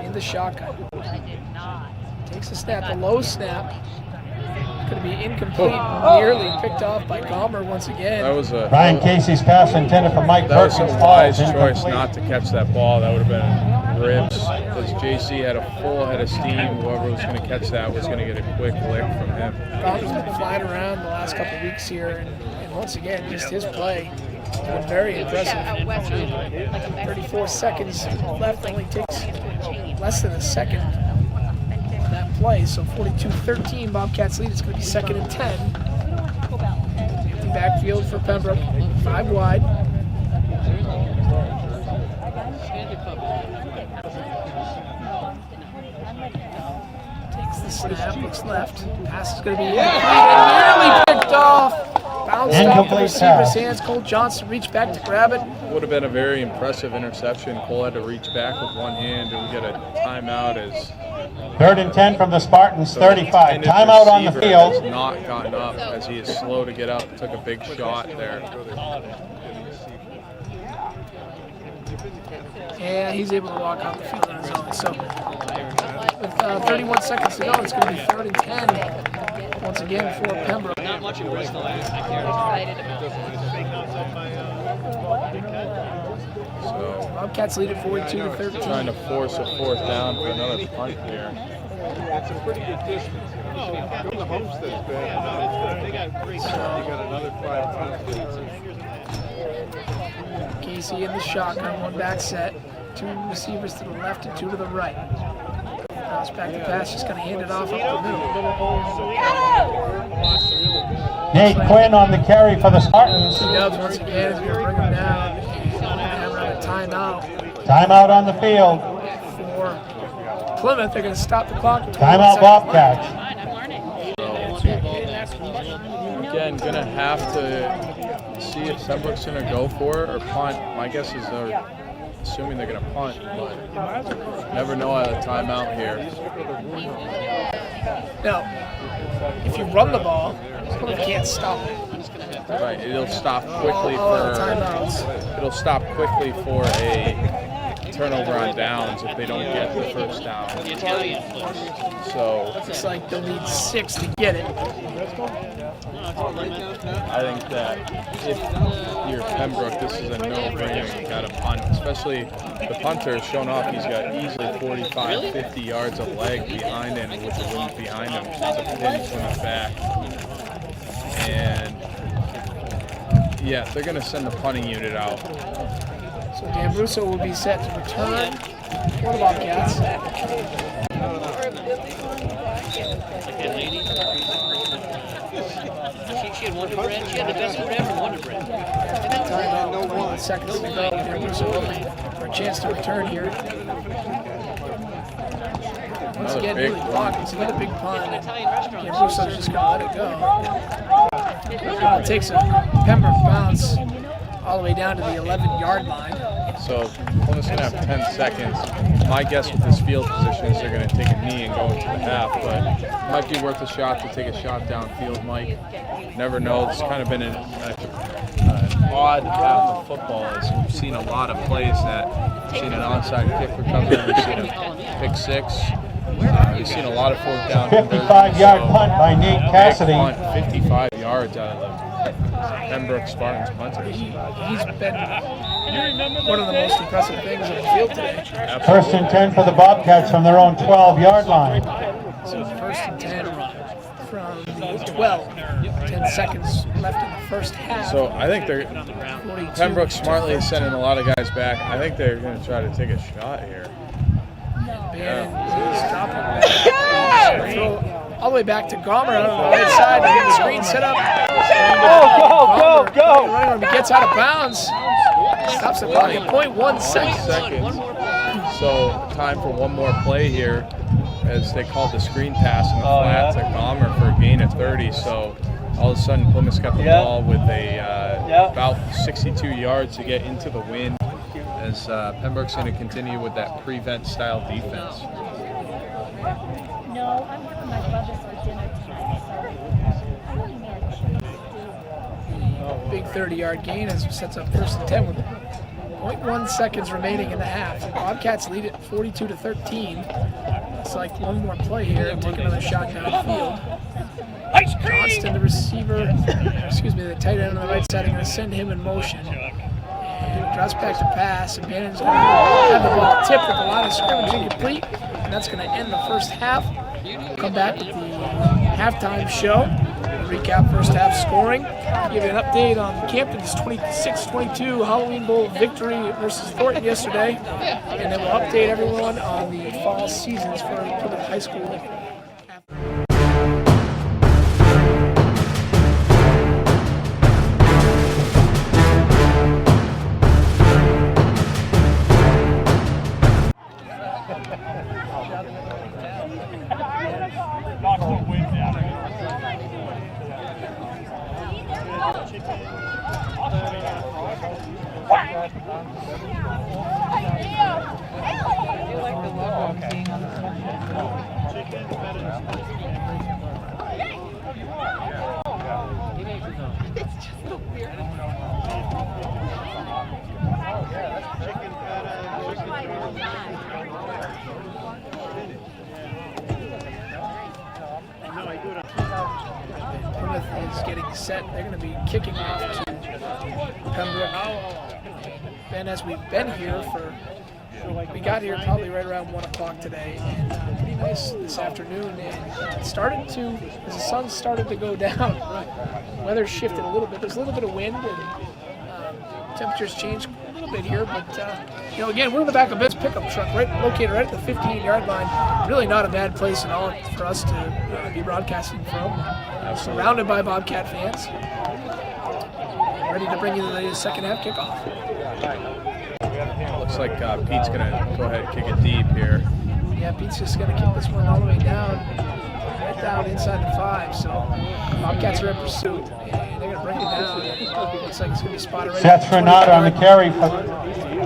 In the shotgun. Takes a snap, a low snap. Going to be incomplete, nearly picked off by Gomer once again. That was a Ryan Casey's pass intended for Mike that was Perkins. a wise falls choice incomplete. not to catch that ball. That would have been ribs. Because JC had a full head of steam. Whoever was going to catch that was going to get a quick lick from him. Gomer's been flying around the last couple of weeks here, and once again, just his play has been very impressive. 34 seconds left, only takes less than a second on that play, so 42-13, Bobcats lead. It's going to be 2nd and 10. Empty backfield for Pembroke, 5 wide. Takes the snap, looks left. Pass is going to be incomplete and nearly picked off. Bounced off the Incomplete receiver's pass. hands. Cole Johnson reached back to grab it. Would have been a very impressive interception. Cole had to reach back with one hand and get a timeout as 3rd and 10 from the Spartans, the 35. intended Timeout on the receiver has field. not gotten up as he is slow to get up. Took a big shot there. And he's able to walk off the field on his own. So with 31 seconds to go, it's going to be 3rd and 10. Once again for Pembroke. Not much of Bristol. So Bobcats lead at 42-13. trying to force a 4th down for another punt here. That's a pretty good distance. Go to Homestead's bad. They got great. You got another 5 Casey in the shotgun, 1 back set. 2 receivers to the left and 2 to the right. Bounce back to pass, just going to hand it off up the middle. Nate Quinn on the carry for the Spartans. He does once again as we bring him down. Having a timeout Timeout on the field. for Plymouth. They're going to stop the clock. at 21 Timeout seconds. Bobcats. Again, gonna have to see if Pembroke's gonna go for it or punt. My guess is they're assuming they're gonna punt, but never know out of timeout here. Now, if you run the ball, Plymouth can't stop it. Right, it'll stop quickly All the for timeouts. it'll stop quickly for a turnover on downs if they don't get the 1st down. So It's like they'll need 6 to get it. I think that if you're Pembroke, this is a no-brainer. You got to punt, especially the punter has shown off. He's got easily 45, 50 yards of leg behind him with the wind behind him to pin Plymouth back. And yeah, they're going to send the punting unit out. So Dan Russo will be set to return for the Bobcats. She had Wonder Bread. She had the best food ever, Wonder Bread. Timeout, 21 seconds to go. Dan Russo for a chance to return here. Once Another again, big really one. blocking. It's another big punt. Italian restaurant. Dan Russo's just going to let it go. It takes a Pembroke bounce all the way down to the 11-yard line. So Plymouth's going to have 10 seconds. My guess with this field position is they're going to take a knee and go into the half, but it might be worth a shot to take a shot downfield, Mike. Never know. It's kind of been an odd half of football as we've seen a lot of plays that we've seen an onside kick recovery, we've seen a pick 6. We've seen a lot of 4th down. 55-yard punt by Nate Cassidy. Punt, 55 yards out of the Pembroke Spartans punters. He's been one of the most impressive things on the field today. 1st and 10 for the Bobcats from their own 12-yard line. So 1st and 10 from the 12. 10 seconds left in the first half. So I think they're 42. Pembroke smartly is sending a lot of guys back. I think they're going to try to take a shot here. And stop him. Throw all the way back to Gomer on the right side. They get the screen set up. Go! He gets out of bounds. Stops the clock at 0.1 1 seconds. second. So time for one more play here as they called the screen pass in the flat to Gomer for a gain of 30. So all of a sudden Plymouth's got the ball with a about 62 yards to get into the wind, as Pembroke's going to continue with that prevent style defense. No, I'm having my brother's for dinner tonight, so I don't know. Big 30-yard gain as it sets up 1st and 10 with 0.1 seconds remaining in the half. The Bobcats lead it 42-13. It's like one more play here and take another shot downfield. Johnston, the receiver, the tight end on the right side, are going to send him in motion. And drops back to pass, and Bannon's going to have the ball tipped at the line of scrimmage incomplete, and that's going to end the first half. We'll come back with the halftime show, recap first half scoring, give you an update on Campton's 26-22 Halloween Bowl victory versus Thornton yesterday, and then we'll update everyone on the fall seasons for Plymouth High School. Plymouth is getting set. They're going to be kicking off to Pembroke. Ben, as we've been here we got here probably right around 1 o'clock today, and pretty nice this afternoon. And it started to, as the sun started to go down, weather shifted a little bit. There's a little bit of wind, and temperatures changed a little bit here, but again, we're in the back of Ben's pickup truck, located right at the 15-yard line. Really not a bad place at all for us to be broadcasting from. Surrounded by Bobcat fans. Ready to bring you the second half kickoff. Looks like Pete's going to go ahead and kick it deep here. Yeah, Pete's just going to kick this one all the way down, right down inside the 5. So Bobcats are in pursuit, and they're going to bring it down. Looks like it's going to be spotted right Seth Renata on the carry for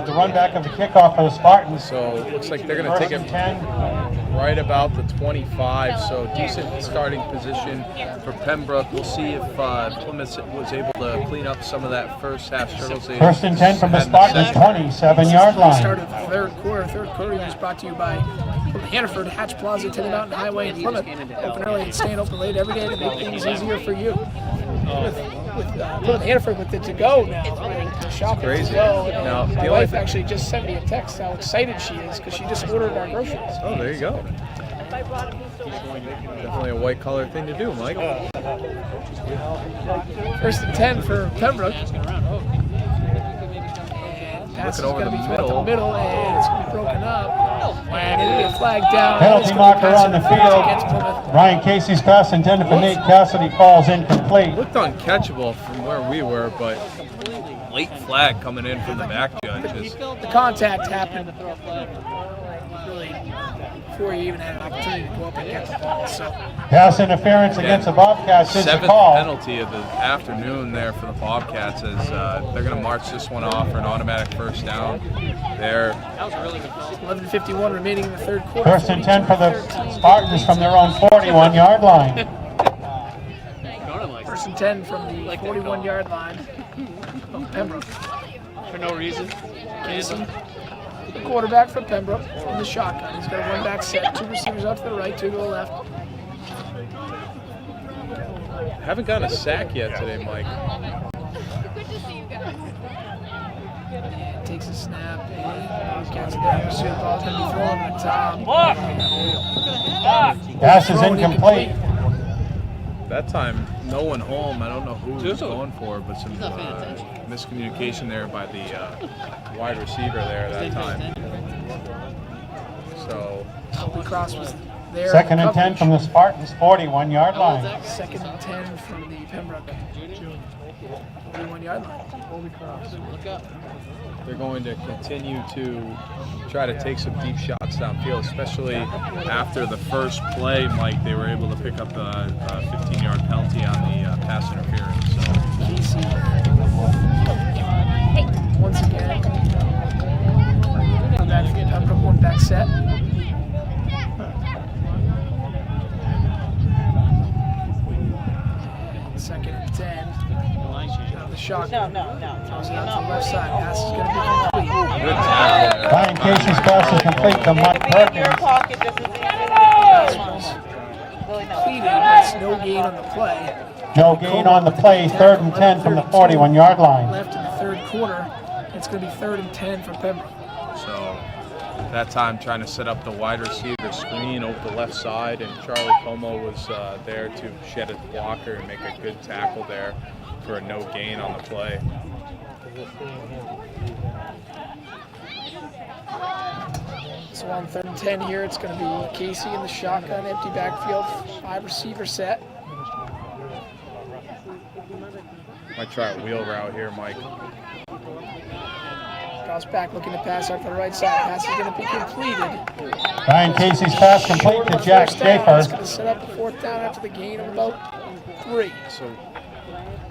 the run back of the kickoff for the Spartans. So it looks like they're going to take it 10. right about the 25, so decent starting position for Pembroke. We'll see if Plymouth was able to clean up some of that first half struggles. 1st and 10 from the Spartans, 27-yard line. Start of the third quarter. Third quarter is brought to you by Hannaford, Hatch Plaza, to the Mountain Highway in Plymouth. Open early and staying open late every day to make things easier for you. With Hannaford with it to go now. The shop crazy. To go. Now, my wife actually just sent me a text how excited she is because she just ordered our groceries. Oh, there you go. Definitely a white collar thing to do, Mike. 1st and 10 for Pembroke. Pass is going to be thrown to the middle, and it's going to be broken up. And it'll be a flag down. Penalty marker on the field. Ryan Casey's pass intended for Nate Cassidy falls incomplete. Looked uncatchable from where we were, but late flag coming in from the back judges. The contact happened really before you even had an opportunity to go up and get the ball. So Pass interference against the Bobcats is the 7th call. penalty of the afternoon there for the Bobcats, as they're going to march this one off for an automatic first down. There. 11:51 remaining in the third quarter. 1st and 10 for the Spartans from their own 41-yard line. 1st and 10 from the 41-yard line of Pembroke. For no reason. Casey, the quarterback for Pembroke, in the shotgun. He's got a one-back set, 2 receivers out to the right, 2 to the left. Haven't got a sack yet today, Mike. Good to see you guys. And takes a snap, and Bobcats in the pursuit. The ball's going to be thrown over the top. Pass is incomplete. That time, no one home. I don't know who he was going for, but some miscommunication there by the wide receiver there that time. So, Cross was there. 2nd and 10 from the Spartans 41-yard line. 2nd and 10 from the Pembroke 41-yard line. they're going to continue to try to take some deep shots downfield, especially after the first play, Mike. They were able to pick up a 15-yard penalty on the pass interference. So. Casey once again. Come back for the Pembroke one back set. Second and 10. The shot. No. Throws it out to the left side. Pass is going to be complete. Good tackle. Ryan Casey's pass is complete to Mike It could be in your Perkins. pocket just as easy Pass as was Really no. completed. That's no gain on the play. No gain on the play, 3rd and 10 from the 41-yard line. Left in the third quarter. It's going to be 3rd and 10 for Pembroke. So that time trying to set up the wide receiver screen over the left side, and Charlie Como was there to shed a blocker and make a good tackle there for a no gain on the play. So on 3rd and 10 here, it's going to be Casey in the shotgun, empty backfield, 5 receiver set. Might try a wheel route here, Mike. Drops back, looking to pass out to the right side. Pass is going to be completed. Ryan Casey's pass complete to Jack First down. It's Schaefer. going to set up the 4th down after the gain of about 3. So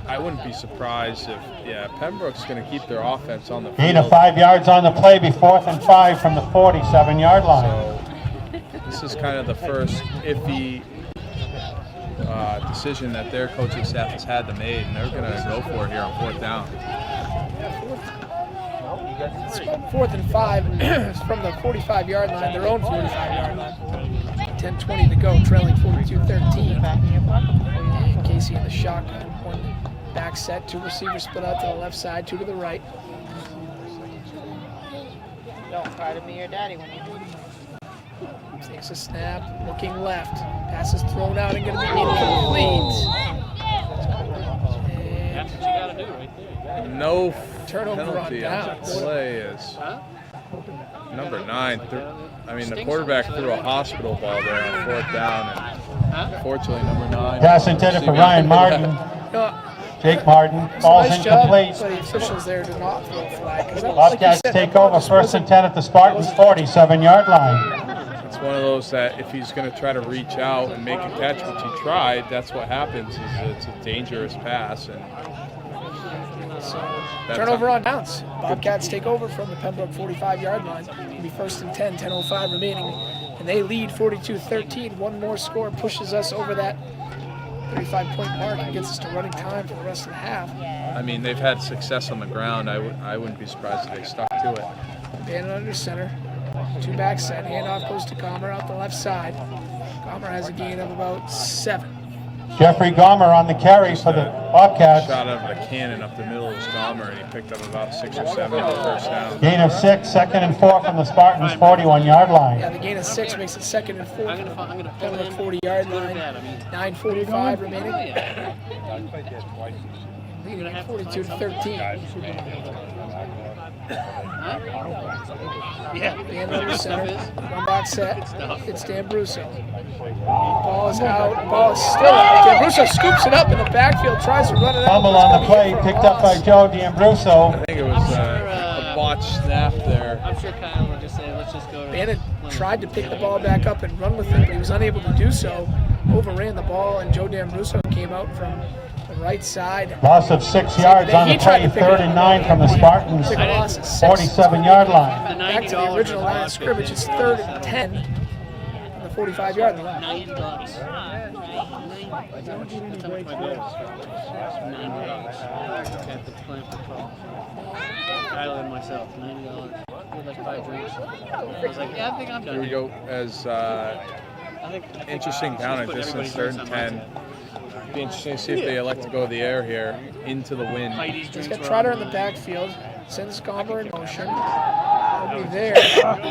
I wouldn't be surprised if, Pembroke's going to keep their offense on the field. Gain of 5 yards on the play, be 4th and 5 from the 47-yard line. So this is kind of the first iffy decision that their coaching staff has had to make, and they're going to go for it here on 4th down. It's 4th and 5 from the 45-yard line, their own 45-yard line. 10:20 to go, trailing 42-13. And Casey in the shotgun, 1 back set, 2 receivers split out to the left side, 2 to the right. Don't try to be your daddy when you do. Takes a snap, looking left. Pass is thrown out and going to be incomplete. That's what you got to do right there. No Turnover on penalty on that downs. play is number 9. I mean, the quarterback threw a hospital ball there on 4th down, and unfortunately, number 9. Pass intended for Ryan Martin. Jake Martin. It's a Ball's nice job incomplete. by the officials there to not throw a flag. 'Cause that, like you Bobcats said, take that over, just 1st wasn't- and 10 at the Spartans' 47-yard line. It's one of those that if he's going to try to reach out and make a catch, which he tried, that's what happens. Is it's a dangerous pass, and that's Turnover on downs. Bobcats take over from the Pembroke 45-yard line. It'll be 1st and 10, 10:05 remaining. And they lead 42-13. One more score pushes us over that 35-point mark and gets us to running time for the rest of the half. I mean, they've had success on the ground. I wouldn't be surprised if they stuck to it. Bannon under center. 2 back set. Handoff goes to Gomer out the left side. Gomer has a gain of about 7. Jeffrey Gomer on the carry for the Bobcats. Shot out of a cannon up the middle of his Gomer, and he picked up about 6 or 7 on the first down. Gain of 6, 2nd and 4 from the Spartans' 41-yard Yeah, line. the gain of 6 makes it 2nd and 4 I'm from gonna the pull Pembroke in. 40-yard Good or line. bad, I mean. 9:45 remaining. Yeah. Leading at 42-13. Yeah. Bannon under center. Stuff is. 1 back set. Good stuff. It's D'Ambruso. Ball is out. Ball is still out. D'Ambruso scoops it up in the backfield, tries to run it out. Fumble on the play, picked up by Joe D'Ambruso. I think it was a botched snap there. I'm sure Kyle will just say, let's just go to Bannon Plymouth. tried to pick the ball back up and run with it, but he was unable to do so. Overran the ball, and Joe D'Ambruso came out from the right side. Loss of 6 yards on the play, 3rd and 9 from the Spartans' Took a loss of 6. 47-yard line. Back to the original line of scrimmage. It's 3rd and 10 from the 45-yard line. $90. That's how much my bill was. $90. Got the plan for 12. Kyle and myself, $90. Let's buy drinks. I was like, yeah, I think I'm done. Here we go as interesting down at distance, 3rd and 10. Be interesting to see if they elect to go the air here into the wind. He's got Trotter in the backfield. Sends Gomer in motion. He'll be there. Looked like a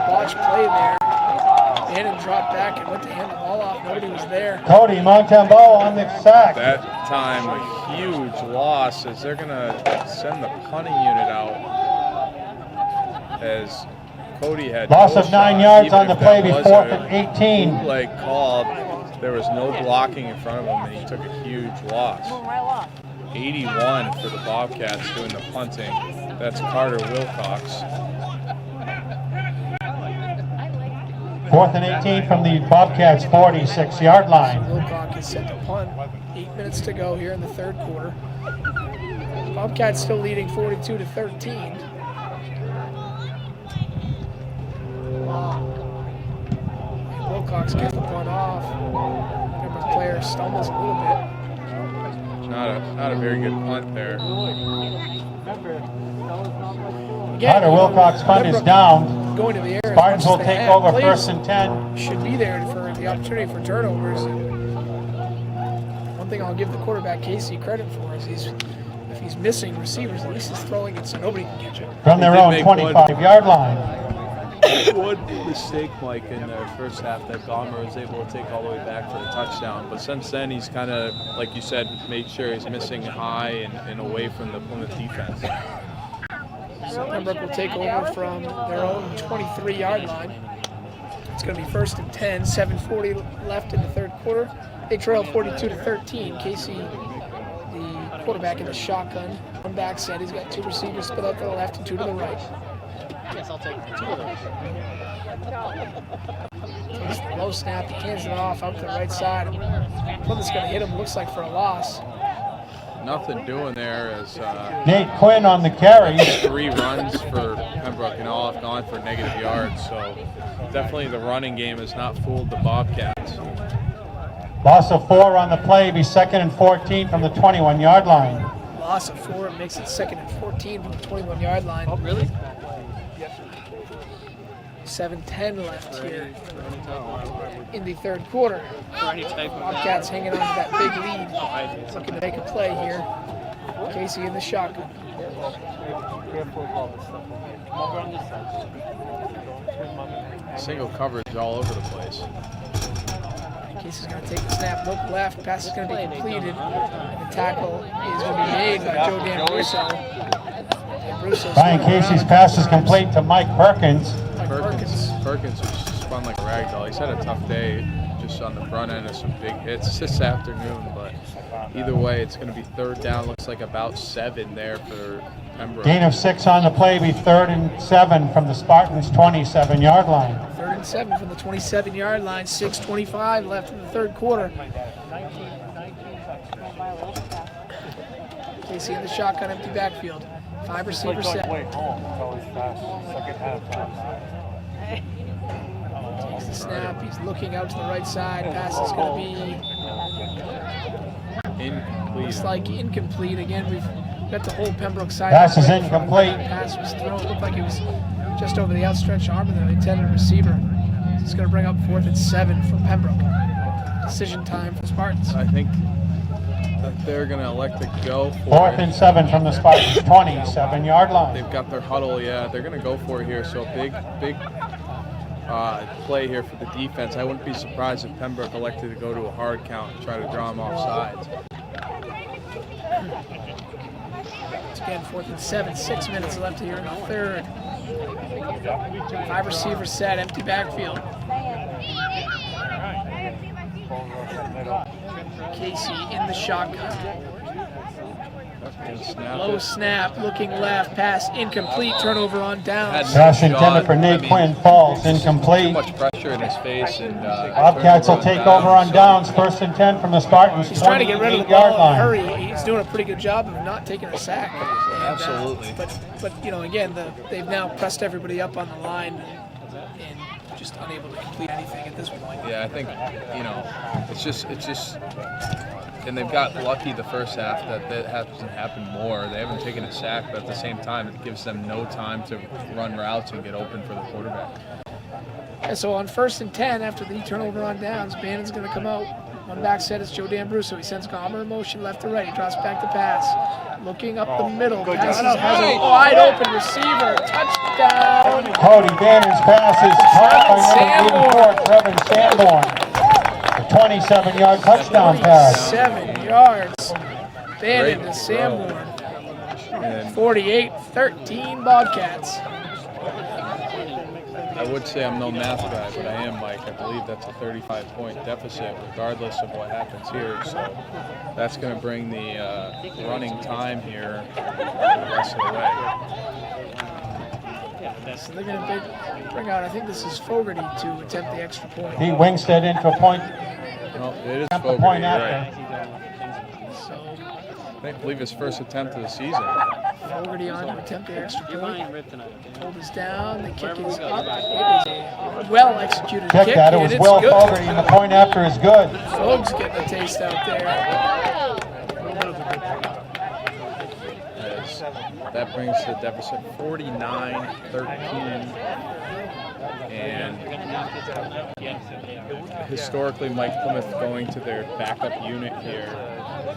botched play there. Bannon dropped back and went to hand the ball off. Nobody was there. Cody Montembeau on the sack. That time, a huge loss as they're going to send the punting unit out as Cody had Loss no of 9 shot. yards Even on the if play, that be was 4th a and 18. bootleg called, there was no blocking in front of him, and he took a huge loss. 81 for the Bobcats doing the punting. That's Carter Wilcox. 4th and 18 from the Bobcats' 46-yard line. Wilcox is set to punt. 8 minutes to go here in the 3rd quarter. Bobcats still leading 42-13. Wilcox gets the punt off. Pembroke player stumbles a little bit. Not a very good punt there. Carter Wilcox punt is down. Going to the air. Spartans will take over Plays first and 10. should be there for the opportunity for turnovers. And one thing I'll give the quarterback Casey credit for is if he's missing receivers, at least he's throwing it so nobody can catch it. From their own 25-yard line. One mistake, Mike, in the first half that Gomer was able to take all the way back for the touchdown. But since then, he's kind of, like you said, made sure he's missing high and away from the Plymouth defense. So Pembroke will take over from their own 23-yard line. It's going to be first and 10, 7:40 left in the third quarter. They trail 42-13. Casey, the quarterback in the shotgun. One back set. He's got two receivers split out to the left and two to the right. Yes, I'll take 2 of those. Takes the low snap. He hands it off out to the right side. Plymouth's going to hit him. Looks like for a loss. Nothing doing there as Nate Quinn on the carry. 3 runs for Pembroke and all have gone for negative yards. So definitely the running game has not fooled the Bobcats. Loss of 4 on the play. Be second and 14 from the 21-yard line. Loss of 4 makes it second and 14 from the 21-yard line. Oh, really? 7:10 left here in the third quarter. For any type of Bobcats hanging on to that big lead, looking to make a play here. Casey in the shotgun. Single coverage all over the place. Casey's going to take the snap, look left, pass is going to be completed, and the tackle is going to be made by Joe Dan Russo. Brian Casey's pass is complete to Mike Perkins. Perkins was spun like a rag doll. He's had a tough day just on the front end of some big hits this afternoon, but either way, it's going to be third down. Looks like about 7 there for Pembroke. Gain of 6 on the play. Be 3rd and 7 from the Spartans' 27-yard line. 3rd and 7 from the 27-yard line. 6:25 left in the third quarter. Casey in the shotgun, empty backfield. 5 receiver set. Takes the snap. He's looking out to the right side. Pass is going to be incomplete. Looks like incomplete. Again, we've got the whole Pembroke side. Pass is incomplete. Pass was thrown. It looked like it was just over the outstretched arm of the intended receiver. It's going to bring up 4th and 7 for Pembroke. Decision time for Spartans. I think that they're going to elect to go for 4th and 7 from the Spartans' 27-yard line. They've got their huddle, yeah. They're going to go for it here. So big play here for the defense. I wouldn't be surprised if Pembroke elected to go to a hard count and try to draw them off sides. It's again 4th and 7. 6 minutes left here in the third. 5 receiver set, empty backfield. Casey in the shotgun. Low snap, looking left, pass incomplete, turnover on downs. Pass intended for Nate Quinn falls incomplete. Too much pressure in his face, and Bobcats will take over on downs. 1st and 10 from the Spartans' 28-yard line. He's trying to get rid of the ball in a hurry. He's doing a pretty good job of not taking a sack. And, absolutely. But you know, again, they've now pressed everybody up on the line and just unable to complete anything at this point. Yeah, I think, you know, it's just, and they've got lucky the first half that hasn't happened more. They haven't taken a sack, but at the same time, it gives them no time to run routes and get open for the quarterback. Yeah, so on 1st and 10, after the turnover on downs, Bannon's going to come out. One back set is Joe Dan Russo. He sends Gomer in motion left to right. He drops back to pass. Looking up the middle. Passes, has a wide open receiver. Touchdown. Cody Bannon's pass is caught by number 84, Trevin Sanborn. A 27-yard touchdown pass. 7 yards. Bannon to Sanborn. 48-13 Bobcats. I would say I'm no math guy, but I am, Mike. I believe that's a 35-point deficit regardless of what happens here. So that's going to bring the running time here the rest of the way. So they're going to bring out, I think this is Fogarty to attempt the extra point. He wings that into a point. Well, it is Attempt the Fogarty, point you're after. right. So I believe his first attempt of the season. Fogarty on to attempt the extra You're point. buying rib tonight, okay? Hold us down. The kick is up. It is a well-executed Check kick, that. It and was it's Will good. Fogarty, and the point after is good. Folks getting a taste out there. As that brings the deficit 49-13. And historically, Mike Plymouth going to their backup unit here,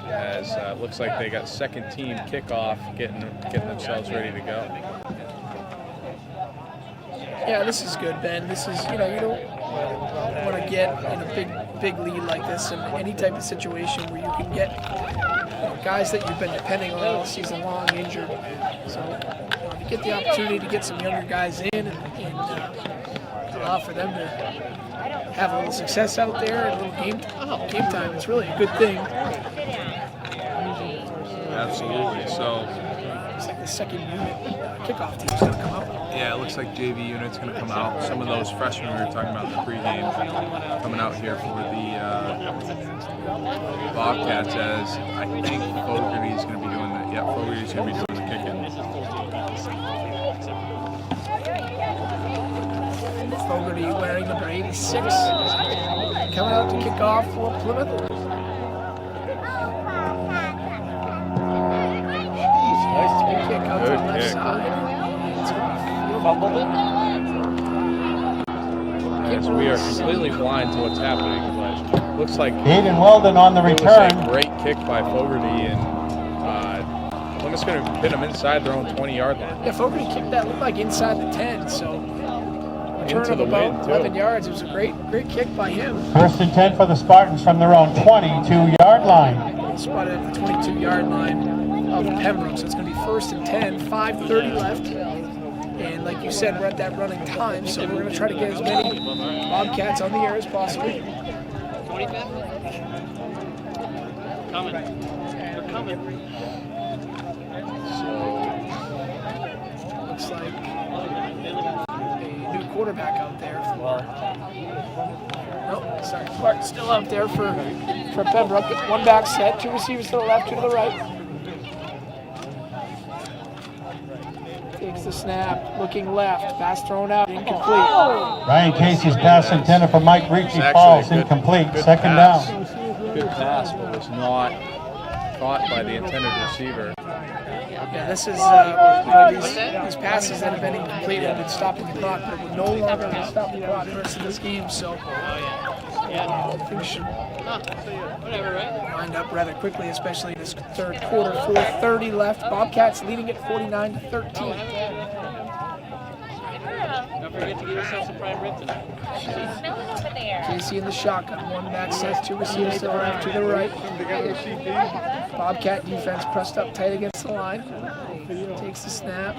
as looks like they got second team kickoff, getting themselves ready to go. Yeah, this is good, Ben. This is, you don't want to get in a big lead like this in any type of situation where you can get guys that you've been depending on all season long injured. So if you get the opportunity to get some younger guys in and allow for them to have a little success out there and a little game time, it's really a good thing. Absolutely. So It's like the second unit kickoff team's going to come out. yeah, it looks like JV unit's going to come out. Some of those freshmen we were talking about in the pregame coming out here for the Bobcats, as I think Fogarty's going to be doing that. Yeah, Fogarty's going to be doing the kicking. Fogarty wearing number 86, coming out to kick off for Plymouth. Nice big kick out to the left side. As we are completely blind to what's happening, but looks like Hayden Weldon on the it was return. a great kick by Fogarty, and Plymouth's going to pin them inside their own 20-yard line. Yeah, Fogarty kicked that, looked like inside the 10, so return Into of the about wind, too. 11 yards. It was a great kick by him. First and 10 for the Spartans from their own 22-yard line. Spotted at the 22-yard line of Pembroke, so it's going to be first and 10, 5:30 left. And like you said, we're at that running time, so we're going to try to get as many Bobcats on the air as possible. 25th? Coming. They're coming. So, looks like a new quarterback out there for. Nope, sorry, Clark's still out there for Pembroke. One back set, two receivers to the left, two to the right. Takes the snap, looking left, pass thrown out, incomplete. Ryan Casey's pass intended for Mike Ricci falls incomplete. Second pass. down. Good pass, but was not caught by the intended receiver. Yeah, this is these passes that have been incomplete have been stopping the clock, but we're no longer going to stop the clock the rest of this game. So things should wind up rather quickly, especially in this third quarter. 4:30 left. Bobcats leading it 49-13. Don't forget to give yourself some prime rib tonight. Casey in the shotgun, one back set, two receivers to the left, to the right. Bobcat defense pressed up tight against the line. Takes the snap.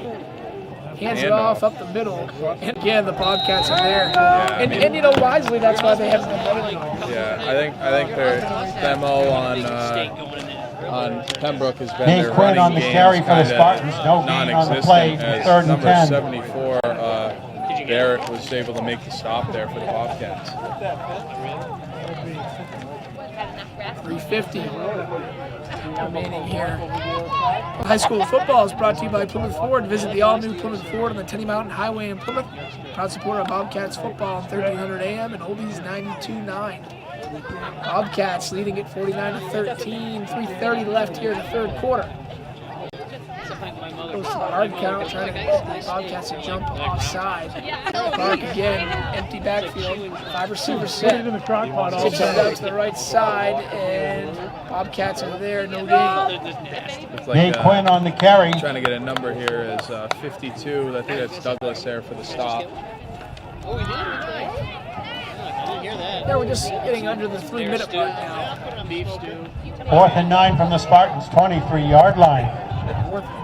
Hands it off up the middle. And again, the Bobcats are there. And wisely, that's why they haven't been running. Yeah, I think their MO on Pembroke has been Nate their Quinn running on the games carry for the kinda Spartans. No gain on the play. non-existent, as Third and number 10. 74, Barrett was able to make the stop there for the Bobcats. 3:50 remaining here. High school football is brought to you by Plymouth Ford. Visit the all-new Plymouth Ford on the Tenny Mountain Highway in Plymouth. Proud supporter of Bobcats football on 1300 AM and Oldies 92.9. Bobcats leading it 49-13. 3:30 left here in the third quarter. Goes to the hard count, trying to get the Bobcats to jump offside. Clark again, empty backfield, 5 receivers set. in the crock pot Tips it out to the right side, and Bobcats are there, no gain. Looks like, Nate Quinn on the carry. trying to get a number here is 52. I think that's Douglas there for the stop. Oh, we did? I didn't hear that. Yeah, we're just getting under the 3-minute mark now. Beef stew. 4th and 9 from the Spartans, 23-yard line. 4th and 9.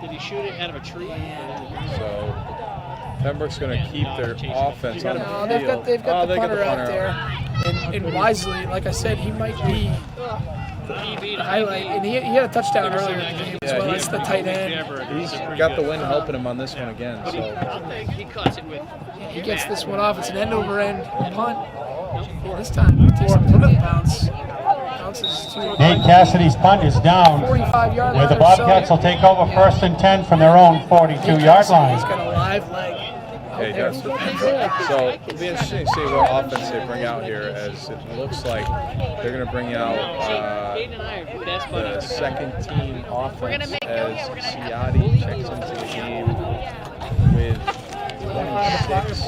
Did he shoot it out of a tree? So Pembroke's going to keep their offense on the No, field. they've got the they punter out there. And wisely, like I said, he might be the highlight. And he had a touchdown earlier in the game as well. That's the tight end. He's got the wind helping him on this one again. So He cuts it with. He gets this one off. It's an end-over-end punt. And this time, it takes a Plymouth bounce. Now bounces to Nate Cassidy's punt is down, 45-yard where line. the Bobcats will take over 1st and 10 from their own 42-yard line. He's got a live leg. Yeah, he does. So it'll be interesting to see what offense they bring out here, as it looks like they're going to bring out the second team offense as Ciati checks into the game with 26.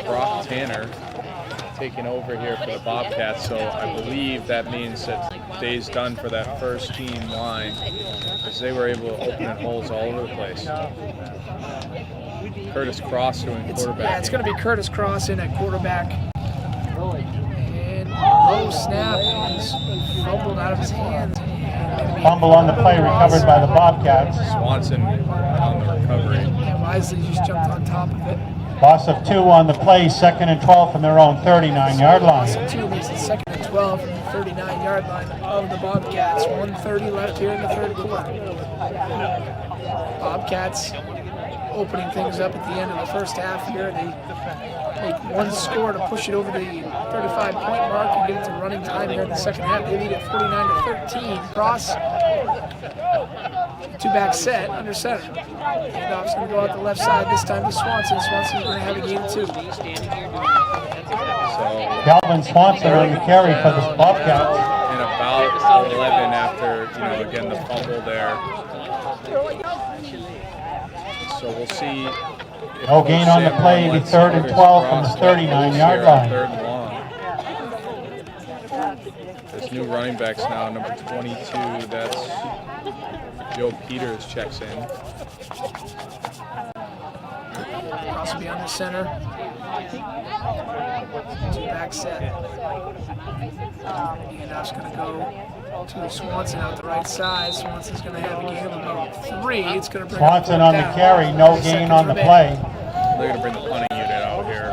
Brock Tanner taking over here for the Bobcats, so I believe that means that day's done for that first team line, as they were able to open holes all over the place. Curtis Cross doing quarterback. Yeah, it's going to be Curtis Cross in at quarterback. And low snap is fumbled out of his hands. Fumble on the play recovered by the Bobcats. Swanson on the recovery. Yeah, Wisely just jumped on top of it. Loss of 2 on the play, 2nd and 12 from their own 39-yard Loss line. of 2 makes it 2nd and 12 from the 39-yard line of the Bobcats. 1:30 left here in the third quarter. Bobcats opening things up at the end of the first half here. They make one score to push it over the 35-point mark and get it to running time here in the second half. They lead at 49-13. Cross, two-back set under center. Handoff's going to go out the left side this time to Swanson. Swanson's going to have a game 2. Calvin Swanson on the carry for the Bobcats. And about 11 after, again, the fumble there. So we'll see. No gain on the play, the 3rd and 12 from the 39-yard line. 3rd and long. There's new running backs now. Number 22, that's Joe Peters checks in. Cross will be under center. Two-back set. Handoff's going to go to Swanson out the right side. Swanson's going to have a gain of about 3. It's going to bring Swanson on the carry, no gain on the play. They're going to bring the punting unit out here.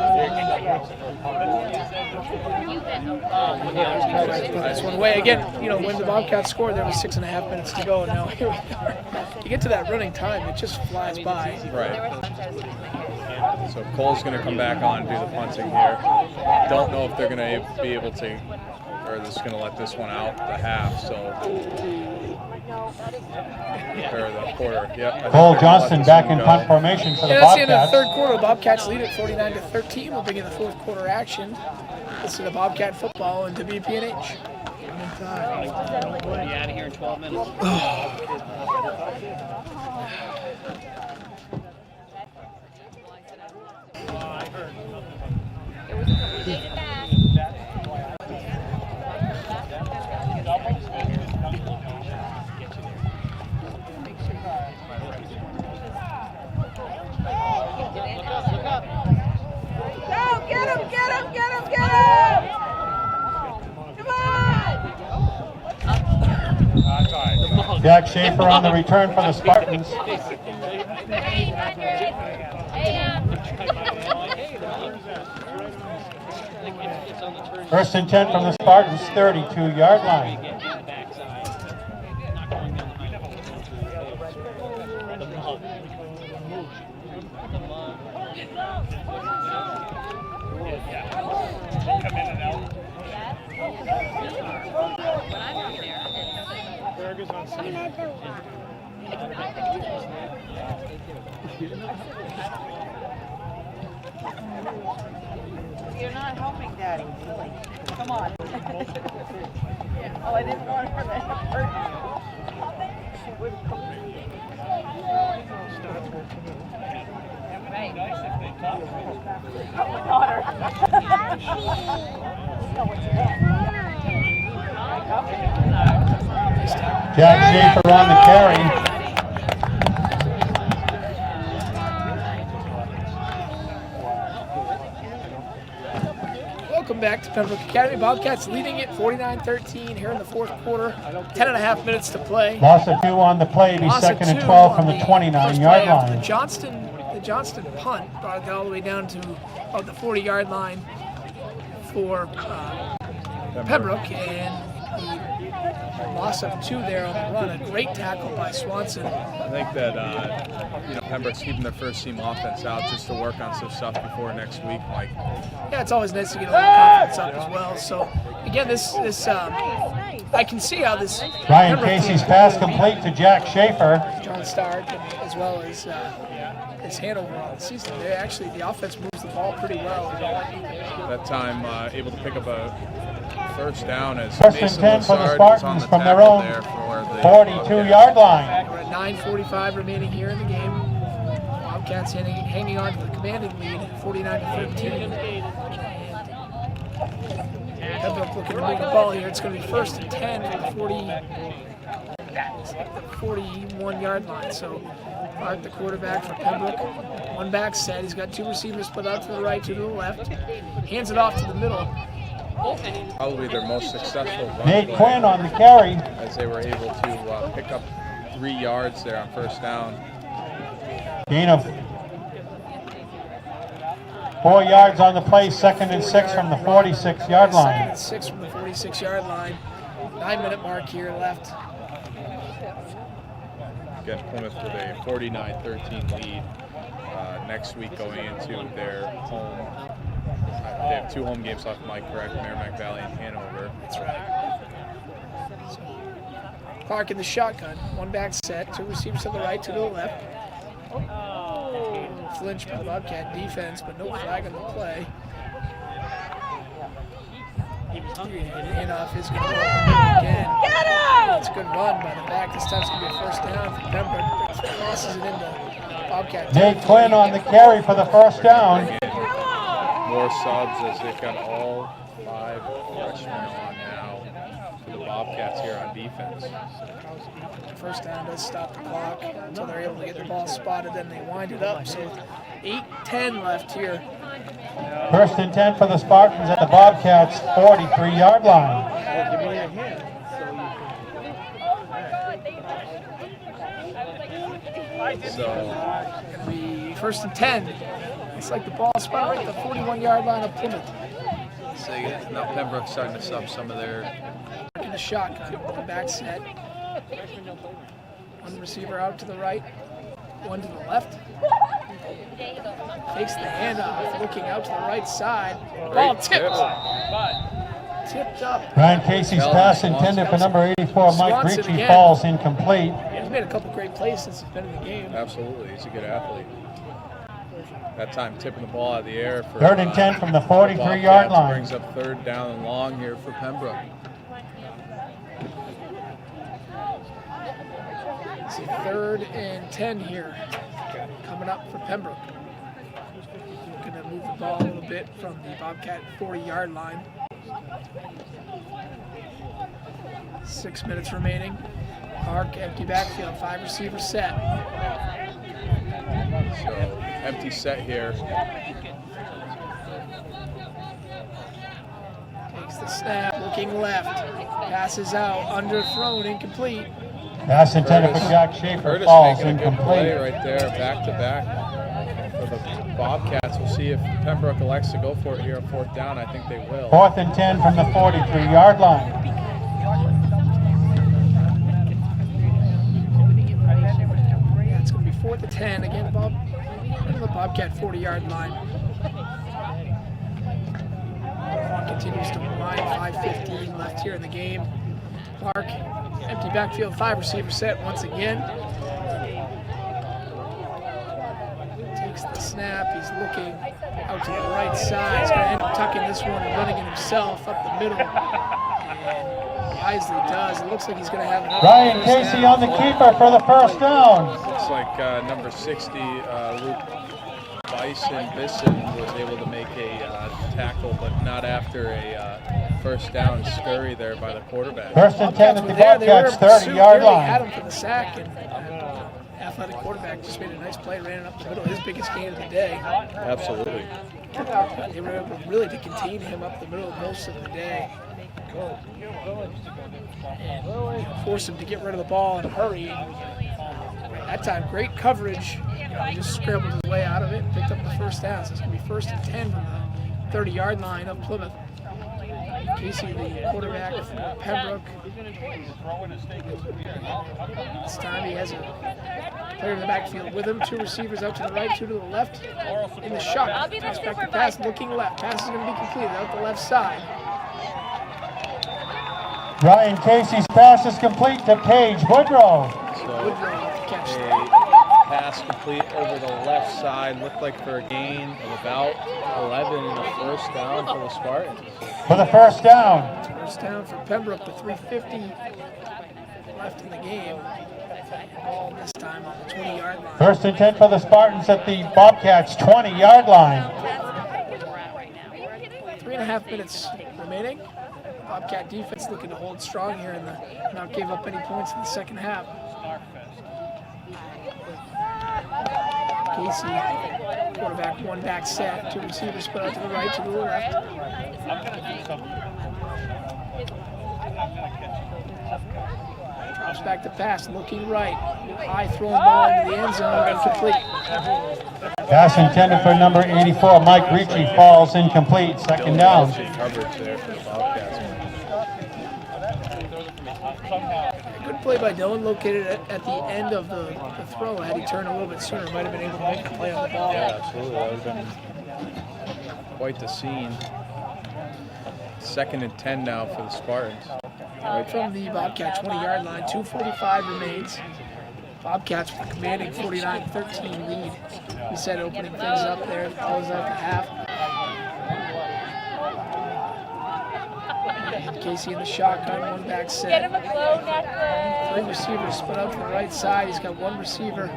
Put this one away. Again, when the Bobcats scored, there was 6.5 minutes to go. Now here we are. You get to that running time, it just flies by. Right. So Cole's going to come back on and do the punting here. Don't know if they're going to be able to, or they're just going to let this one out the half. So, or the quarter. Yep. Cole Johnston back in punt formation for the That's the end of the Bobcats. third quarter. The Bobcats lead at 49-13. We'll begin the fourth quarter action. This is the Bobcat football and WPNH. We'll be out of here in 12 minutes. Jack Schaefer on the return for the Spartans. First and 10 from the Spartans, 32-yard line. You're not helping, Daddy. Come on. Oh, I didn't want her to hurt. Jack Schaefer on the carry. Welcome back to Pembroke Academy. Bobcats leading it 49-13 here in the fourth quarter. 10.5 minutes to play. Loss of 2 on the play, be Loss of 2nd and 2 12 on from the first 29-yard play after line. The Johnston punt brought it all the way down to the 40-yard line for Pembroke, and lead. Loss of 2 there on the run. A great tackle by Swanson. I think that Pembroke's keeping their first team offense out just to work on some stuff before next week, Mike. Yeah, it's always nice to get a little confidence up as well. So again, this I can see how this Ryan Pembroke Casey's team pass will be complete to Jack Schaefer. John Stark, as well as Hanover on the season. The offense moves the ball pretty well. That time able to pick up a first down as First and Mason 10 for the Lazard was on Spartans the from their tackle own there for the 42-yard line. We're at 9:45 remaining here in the game. Bobcats hanging on to the commanding lead, 49-13. Pembroke looking to move the ball here. It's going to be first and 10 for the 41-yard line. So Clark, the quarterback for Pembroke, one back set. He's got 2 receivers split out to the right, 2 to the left. Hands it off to the middle. Probably their most successful run Nate play, Quinn on the carry. as they were able to pick up 3 yards there on first down. Gain of 4 yards on the play, 2nd and 6 from the 46-yard Second line. and 6 from the 46-yard line. 9-minute mark here left. Again, Plymouth with a 49-13 lead. Next week going into their home. They have 2 home games left, Mike, correct? Merrimack Valley and Hanover. That's right. So, Clark in the shotgun. One back set. 2 receivers to the right, 2 to the left. Flinch by the Bobcat defense, but no flag on the play. Handoff is going to go again. It's a good run by the back. This time it's going to be a first down for Pembroke. Crosses it into Bobcat. Nate Quinn on the carry for the first down. More subs as they've got all 5 freshmen on now for the Bobcats here on defense. First down does stop the clock until they're able to get the ball spotted, then they wind it up. So 8:10 left here. First and 10 for the Spartans at the Bobcats' 43-yard line. So Gonna be first and 10. It's like the ball spot right at the 41-yard line of Plymouth. now Pembroke's starting to sub some of their. In the shotgun, the back set. One receiver out to the right, one to the left. Takes the handoff, looking out to the right side. Ball tipped. Tipped up. Ryan Casey's pass intended for number 84, Mike Swanson Ricci, again. falls incomplete. He's made a couple great plays since he's been in the game. Absolutely, he's a good athlete. That time tipping the ball out of the air for 3rd and 10 from the 43-yard Bobcats, line. brings up 3rd down and long here for Pembroke. It's 3rd and 10 here, coming up for Pembroke. Looking to move the ball a little bit from the Bobcat 40-yard line. 6 minutes remaining. Clark, empty backfield, 5 receivers set. So empty set here. Takes the snap, looking left. Passes out, underthrown, incomplete. Pass intended for Jack Schaefer, Curtis falls making a good play incomplete. right there, back to back for the Bobcats. We'll see if Pembroke elects to go for it here on 4th down. I think they will. 4th and 10 from the 43-yard line. Yeah, it's going to be 4th and 10 again. The Bobcat 40-yard line. Clock continues to wind. 5:15 left here in the game. Clark, empty backfield, 5 receivers set once again. Takes the snap. He's looking out to the right side. He's going to end up tucking this one and running it himself up the middle. And wisely does. It looks like he's going to have enough. Ryan first Casey down. on the keeper for the first down. Looks like number 60, Luke Bisson was able to make a tackle, but not after a first down scurry there by the quarterback. First and 10 at the They were in Bobcats' pursuit, 30-yard nearly had line. him for the sack, and athletic quarterback just made a nice play, ran it up the middle. His biggest gain of the day. Absolutely. They were able really to contain him up the middle most of the day. And force him to get rid of the ball and hurry. That time, great coverage. He just scrambled his way out of it and picked up the first down. So it's going to be 1st and 10 from the 30-yard line of Plymouth. Casey, the quarterback for Pembroke. This time he has a player in the backfield with him. 2 receivers out to the right, 2 to the left. In the shotgun, pass back to pass, looking left. Pass is going to be completed out the left side. Ryan Casey's pass is complete to Paige Woodrow. So Woodrow catch. a pass complete over the left side, looked like for a gain of about 11 and a first down for the Spartans. For the first down. First down for Pembroke, with 3:50 left in the game. Ball this time on the 20-yard line. First and 10 for the Spartans at the Bobcats 20-yard line. 3.5 minutes remaining. Bobcat defense looking to hold strong here and not give up any points in the second half. Casey, quarterback, 1 back set, 2 receivers split out to the right, 2 to the left. Drops back to pass, looking right. High throwing ball into the end zone, incomplete. Pass intended for number 84, Mike Ricci, falls incomplete. Second down. Coverage there for the Bobcats. Good play by Dylan, located at the end of the throw. Had he turned a little bit sooner, might have been able to make the play on the ball. Yeah, absolutely. That would have been quite the scene. 2nd and 10 now for the Spartans. Right from the Bobcat 20-yard line, 2:45 remains. Bobcats with a commanding 49-13 lead. We said opening things up there to close out the half. And Casey in the shotgun, 1 back set. Get him a glow necklace. 3 receivers split out to the right side. He's got 1 receiver,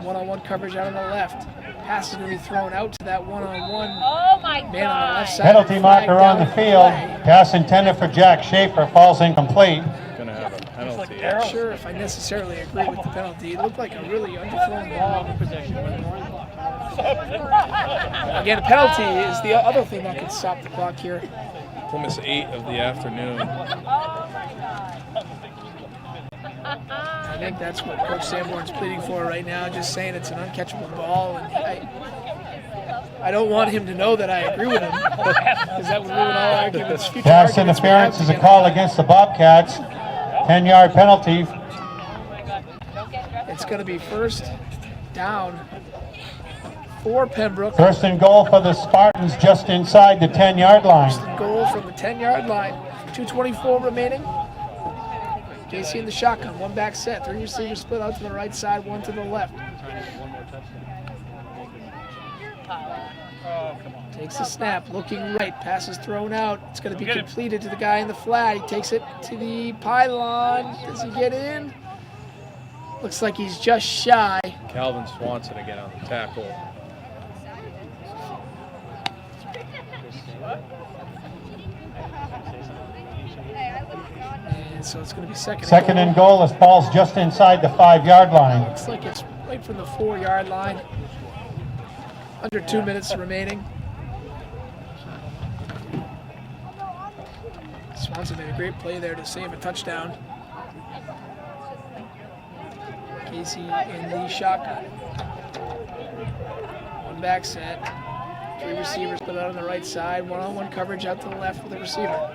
1-on-1 coverage out on the left. Pass is going to be thrown out to that 1-on-1 Oh my man on the left God. side. Penalty marker on the Flag field. down the play. Pass intended for Jack Schaefer, falls incomplete. Going to have a penalty. Not sure if I necessarily agree with the penalty. It looked like a really underthrown ball. Again, a penalty is the other thing that can stop the clock here. Plymouth's 8 of the afternoon. I think that's what Coach Sanborn's pleading for right now, just saying it's an uncatchable ball. And I don't want him to know that I agree with him, because that would ruin all arguments. Future Pass arguments we interference have is a together. call against the Bobcats. 10-yard penalty. It's going to be first down for Pembroke. First and goal for the Spartans just inside the 10-yard line. First and goal from the 10-yard line. 2:24 remaining. Casey in the shotgun, 1 back set, 3 receivers split out to the right side, 1 to the left. Takes the snap, looking right, pass is thrown out. It's going to be completed to the guy in the flat. He takes it to the pylon. Does he get in? Looks like he's just shy. Calvin Swanson again on the tackle. And so it's going to be second. Second and goal. This ball's just inside the 5-yard line. Looks like it's right from the 4-yard line. Under 2 minutes remaining. Swanson made a great play there to save a touchdown. Casey in the shotgun. 1 back set. 3 receivers put out on the right side. 1-on-1 coverage out to the left with the receiver.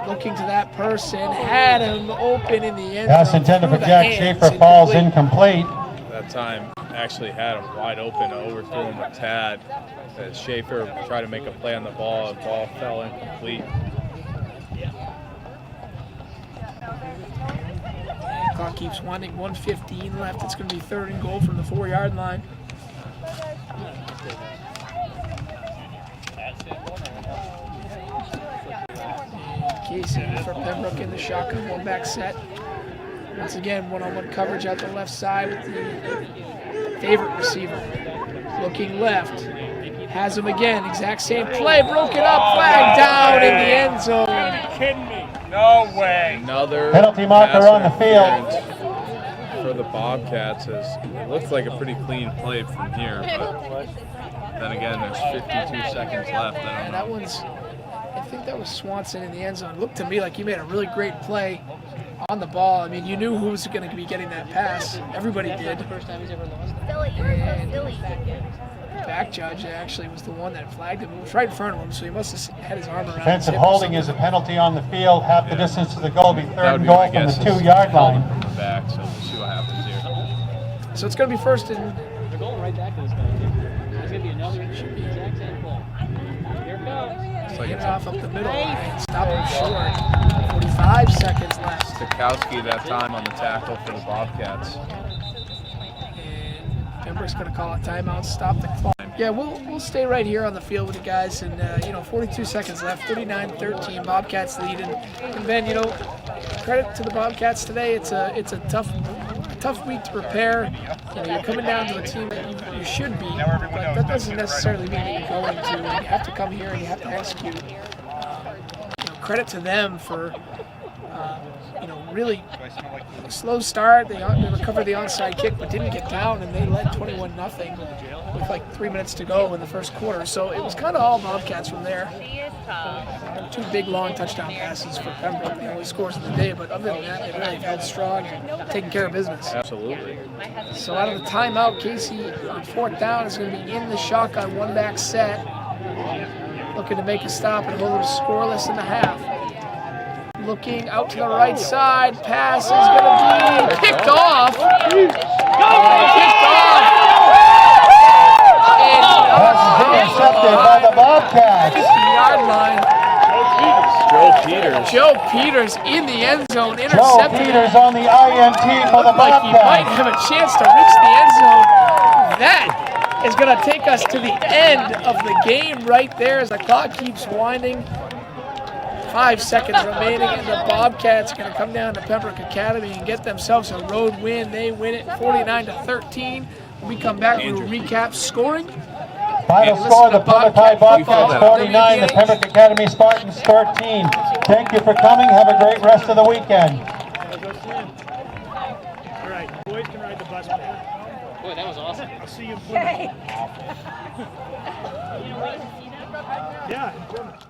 Looking to that person. Had him open in the end zone. Pass intended for Through the Jack hands, Schaefer, falls incomplete. That time actually had him wide open, overthrew him a tad. As Schaefer tried to make a play on the ball fell incomplete. Clock keeps winding. 1:15 left. It's going to be 3rd and goal from the 4-yard line. Casey for Pembroke in the shotgun, 1 back set. Once again, 1-on-1 coverage out the left side with the favorite receiver. Looking left. Has him again. Exact same play. Broken up. Flag down in the end zone. Are you kidding me? No way. Another Penalty marker pass on the field. interference for the Bobcats. It looks like a pretty clean play from here, but then again, there's 52 seconds left. I And don't that know. one's, I think that was Swanson in the end zone. Looked to me like he made a really great play on the ball. I mean, you knew who was going to be getting that pass. Everybody did. Silly, you were so silly. back judge actually was the one that flagged him. It was right in front of him, so he must have had his arm around Defensive his hip or holding is a penalty on the field, half the distance to the goal, be That third would and be goal my from guess. the 2-yard line. From the back, so we'll see what happens here. something. So it's going to be first and They're going right back to this guy. There's going to be another exact same ball. Here it goes. It's like hands it's off up the middle line. Stop him short. 45 seconds left. Stokowski that time on the tackle for the Bobcats. And Pembroke's going to call a timeout, stop the clock. Yeah, we'll stay right here on the field with the guys, and 42 seconds left, 39-13, Bobcats leading. And Ben, credit to the Bobcats today. It's a tough week to prepare. You're coming down to a team that you should beat, but that doesn't necessarily mean that you're going to. You have to come here and you have to execute. Credit to them for really a slow start. They recovered the onside kick but didn't get down, and they led 21-0 with like 3 minutes to go in the first quarter. So it was kind of all Bobcats from there. 2 big long touchdown passes for Pembroke, the only scores of the day, but other than that, they really held strong and taking care of business. Absolutely. So out of the timeout, Casey on 4th down is going to be in the shotgun one-back set, looking to make a stop and hold them scoreless in the half. Looking out to the right side, pass is going to be picked off. Picked off. Intercepted by the Bobcats. 50-yard line. Joe Joe Peters in the end zone, Joe intercepted. Peters on the INT for the Looked like he might Bobcats. have a chance to reach the end zone. That is going to take us to the end of the game right there as the clock keeps winding. 5 seconds remaining, and the Bobcats are going to come down to Pembroke Academy and get themselves a road win. They win it 49-13. When we come back, we will recap scoring. Final score, the Plymouth High Bobcats 49, the Pembroke Academy Spartans 13. Thank you for coming. Have a great rest of the weekend. All right, boys can ride the bus back. Boy, that was awesome. I'll see you in Plymouth. Yeah, in Plymouth.